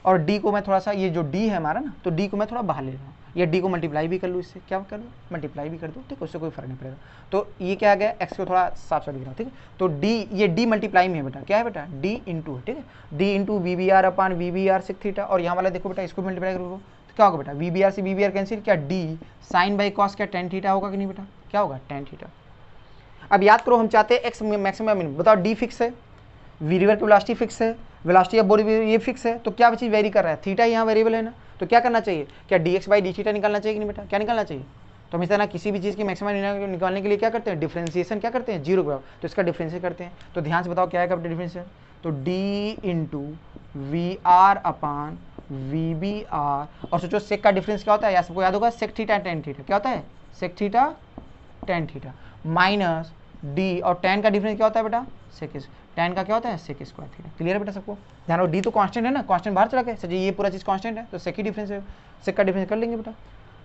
और डी को मैं थोड़ा सा, ये जो डी है हमारा ना, तो डी को मैं थोड़ा बाहर ले रहा हूँ, ये डी को मल्टीप्लाई भी कर लूँ, इससे क्या कर लूँ, मल्टीप्लाई भी कर दूँ, ठीक है, उससे कोई फर्क नहीं पड़ेगा। तो ये क्या आ गया, एक्स को थोड़ा साफ साफ लिख रहा हूँ, ठीक है। तो डी, ये डी मल्टीप्लाई में है बेटा, क्या है बेटा, डी इंटू है, ठीक है, D into V B R upon we B R sec theta. और यहाँ वाला देखो बेटा, इसको मल्टीप्लाई करो तो क्या होगा बेटा, वी बी आर से वी बी आर कैंसिल, क्या डी साइन बाई कॉस, क्या टेन थीटा होगा कि नहीं बेटा, क्या होगा, टेन थीटा। अब याद करो हम चाहते हैं एक्स मैक्सिमम मिनिमम, बताओ डी फिक्स है, वी रिवर की वेलोसिटी फिक्स है, वेलोसिटी ऑफ बॉडी ये फिक्स है, तो क्या चीज़ वेरी कर रहा है, थीटा यहाँ वेरिएबल है ना। तो क्या करना चाहिए, क्या D x by D theta निकालना चाहिए कि नहीं बेटा, क्या निकालना चाहिए। तो हमेशा ना किसी भी चीज़ की मैक्सिमम निकालने के लिए क्या करते हैं, डिफरेंशिएशन क्या करते हैं, जीरो के बराबर, तो इसका डिफरेंशिएट करते हैं। तो ध्यान से बताओ क्या है डिफरेंशिएशन, तो D into we are upon we B R, और सोचो सेक का डिफरेंस क्या होता है, या सबको याद होगा, सेक थीटा टेन थीटा, क्या होता है, sec theta tan theta minus D, और टेन का डिफरेंस क्या होता है बेटा, सेक, टेन का क्या होता है, सेक स्क्वायर थीटा। क्लियर है बेटा सबको, ध्यान रखो, डी तो कांस्टेंट है ना, कांस्टेंट बाहर चला गया, सच ये पूरा चीज़ कांस्टेंट है, तो सेक ही डिफरेंस है, सेक का डिफरेंस कर लेंगे बेटा,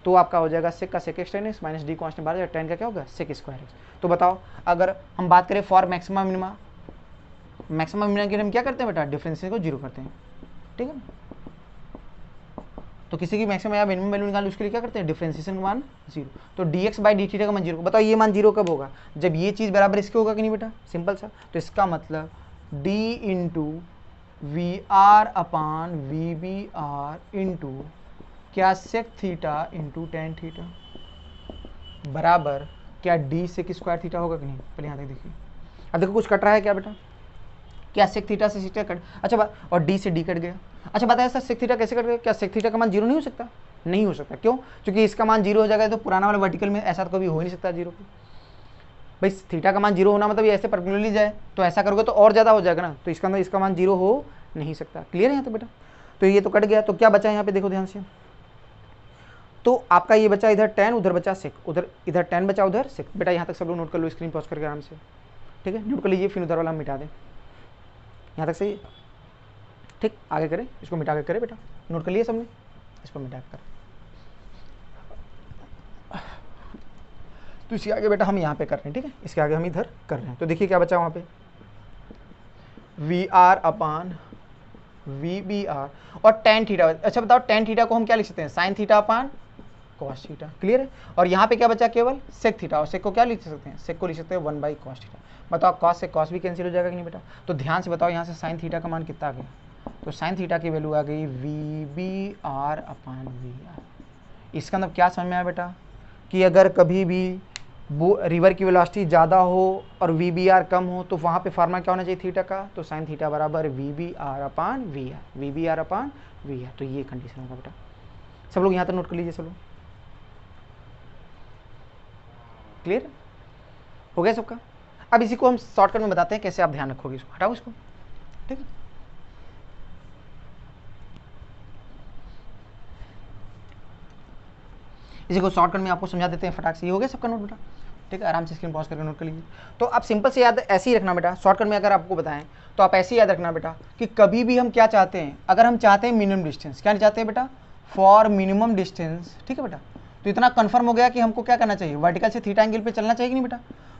तो आपका हो जाएगा सेक का sec X tan X minus D constant बाहर जाएगा, टेन का क्या होगा, सेक स्क्वायर एक्स। तो बताओ अगर हम बात करें for maximum minima, maximum minima के लिए हम क्या करते हैं बेटा, डिफरेंशिएशन को जीरो करते हैं, ठीक है। तो किसी की मैक्सिमम या मिनिमम वैल्यू निकाल, उसके लिए क्या करते हैं, डिफरेंशिएशन का मान जीरो। तो D x by D theta का मान जीरो, बताओ ये मान जीरो कब होगा, जब ये चीज़ बराबर इसके होगा कि नहीं बेटा, सिंपल सा। तो इसका मतलब d into we are upon we B r into क्या sec theta into tan theta बराबर क्या डी सेक स्क्वायर थीटा होगा कि नहीं। पहले यहाँ तक देखिए, अब देखो कुछ कट रहा है क्या बेटा, क्या सेक थीटा से थीटा कट, अच्छा और डी से डी कट गया। अच्छा बताया सर सेक थीटा कैसे कट गया, क्या सेक थीटा का मान जीरो नहीं हो सकता, नहीं हो सकता, क्यों, क्योंकि इसका मान जीरो हो जाएगा तो पुराना वाला वर्टिकल में ऐसा तो कभी हो ही नहीं सकता जीरो पे। भाई थीटा का मान जीरो होना मतलब ये ऐसे पर्टिकुलरली जाए, तो ऐसा करोगे तो और ज़्यादा हो जाएगा ना, तो इसका अंदर इसका मान जीरो हो नहीं सकता। क्लियर है यहाँ तो बेटा, तो ये तो कट गया, तो क्या बचा यहाँ पे देखो ध्यान से, तो आपका ये बचा इधर टेन, उधर बचा सेक, उधर इधर टेन बचा, उधर सेक। बेटा यहाँ तक सब लोग नोट कर लो, स्क्रीन पॉज करके आराम से, ठीक है, नोट कर लीजिए, फिर उधर वाला हम मिटा दें, यहाँ तक सही है, ठीक, आगे करें, इसको मिटा कर करें बेटा, नोट कर लिए सबने, इसको मिटा कर। तो इसके आगे बेटा हम यहाँ पे कर रहे हैं, ठीक है, इसके आगे हम इधर कर रहे हैं। तो देखिए क्या बचा वहाँ पे, V are upon we B R और टेन थीटा। अच्छा बताओ टेन थीटा को हम क्या लिख सकते हैं, sine theta upon cos theta. Clear है, और यहाँ पे क्या बचा, केवल सेक थीटा, और सेक को क्या लिख सकते हैं, सेक को लिख सकते हैं 1 बाई कॉस थीटा। बताओ कॉस से कॉस भी कैंसिल हो जाएगा कि नहीं बेटा। तो ध्यान से बताओ यहाँ से साइन थीटा का मान कितना आ गया, तो साइन थीटा की वैल्यू आ गई V B R upon V R. इसका मतलब क्या समझ में आया बेटा, कि अगर कभी भी वो रिवर की वेलोसिटी ज़्यादा हो और वी बी आर कम हो तो वहाँ पे फार्मूला क्या होना चाहिए थीटा का, तो साइन थीटा बराबर V B R upon V R, V B R upon V are. तो ये कंडीशन होगा बेटा, सब लोग यहाँ तक नोट कर लीजिए, सब लोग क्लियर हो गया सबका। अब इसी को हम शॉर्टकट में बताते हैं कैसे आप ध्यान रखोगे, इसको हटाओ इसको, ठीक है। इसी को शॉर्टकट में आपको समझा देते हैं फटाक से। ये हो गया सबका नोट बेटा, ठीक है, आराम से स्क्रीन पॉज करके नोट कर लीजिए। तो आप सिंपल से याद ऐसे ही रखना बेटा, शॉर्टकट में अगर आपको बताएं तो आप ऐसे ही याद रखना बेटा कि कभी भी हम क्या चाहते हैं, अगर हम चाहते हैं मिनिमम डिस्टेंस, क्या चाहते हैं बेटा, फॉर मिनिमम डिस्टेंस, ठीक है बेटा। तो इतना कन्फर्म हो गया कि हमको क्या करना चाहिए, वर्टिकल से थीटा एंगल पे चलना चाहिए कि नहीं बेटा।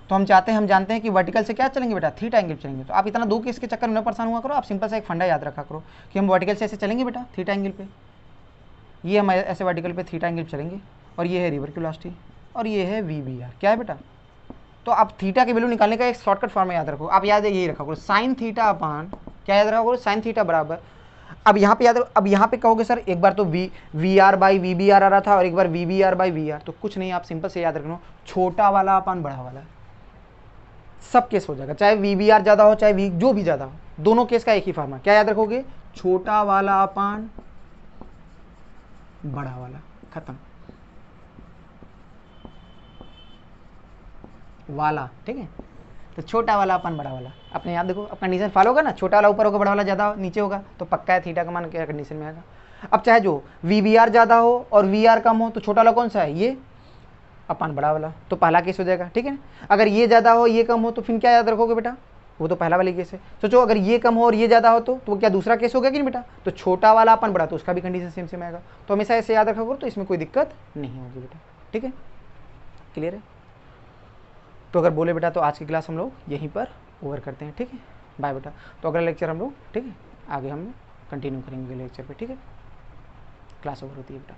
तो हम चाहते हैं, हम जानते हैं कि वर्टिकल से क्या चलेंगे बेटा, थीटा एंगल चलेंगे। तो आप इतना दो केस के चक्कर में परेशान हुआ करो, आप सिंपल सा एक फंडा याद रखा करो कि हम वर्टिकल से ऐसे चलेंगे बेटा थीटा एंगल पे, ये हम ऐसे वर्टिकल पे थीटा एंगल चलेंगे, और ये है रिवर की वेलोसिटी, और ये है वी बी आर, क्या है बेटा। तो आप थीटा की वैल्यू निकालने का एक शॉर्टकट फॉर्म याद रखो, आप याद है यही रखा करो, साइन थीटा अपान क्या याद रखा करो, साइन थीटा बराबर, अब यहाँ पे याद, अब यहाँ पे कहोगे सर एक बार तो v r by v B r आ रहा था और एक बार v B r by v are, तो कुछ नहीं, आप सिंपल से याद रखना छोटा वाला अपान बड़ा वाला, सब केस हो जाएगा, चाहे वी बी आर ज़्यादा हो चाहे वी जो भी ज़्यादा हो, दोनों केस का एक ही फार्मूला। क्या याद रखोगे? छोटा वाला अपान बड़ा वाला, खत्म। वाला, ठीक है। तो छोटा वाला अपन बड़ा वाला, अपने याद देखो, अब कंडीशन फॉलो होगा ना, छोटा वाला ऊपर होगा बड़ा वाला ज़्यादा नीचे होगा, तो पक्का है थीटा का मान क्या कंडीशन में आएगा। अब चाहे जो वी बी आर ज़्यादा हो और वी आर कम हो, तो छोटा वाला कौन सा है? ये अपन बड़ा वाला, तो पहला केस हो जाएगा, ठीक है। अगर ये ज़्यादा हो ये कम हो तो फिर क्या याद रखोगे बेटा? वो तो पहला वाली केस है। सोचो अगर ये कम हो और ये ज़्यादा हो तो वो क्या दूसरा केस हो गया कि नहीं बेटा? तो छोटा वाला अपन बड़ा, तो उसका भी कंडीशन सेम सेम आएगा। तो हमेशा ऐसे याद रखोगे तो इसमें कोई दिक्कत नहीं होगी बेटा, ठीक है। क्लियर है? तो अगर बोले बेटा तो आज की क्लास हम लोग यहीं पर ओवर करते हैं, ठीक है। बाय बेटा। तो अगला लेक्चर हम लोग, ठीक है, आगे हम कंटिन्यू करेंगे लेक्चर पे, ठीक है। क्लास ओवर होती है बेटा।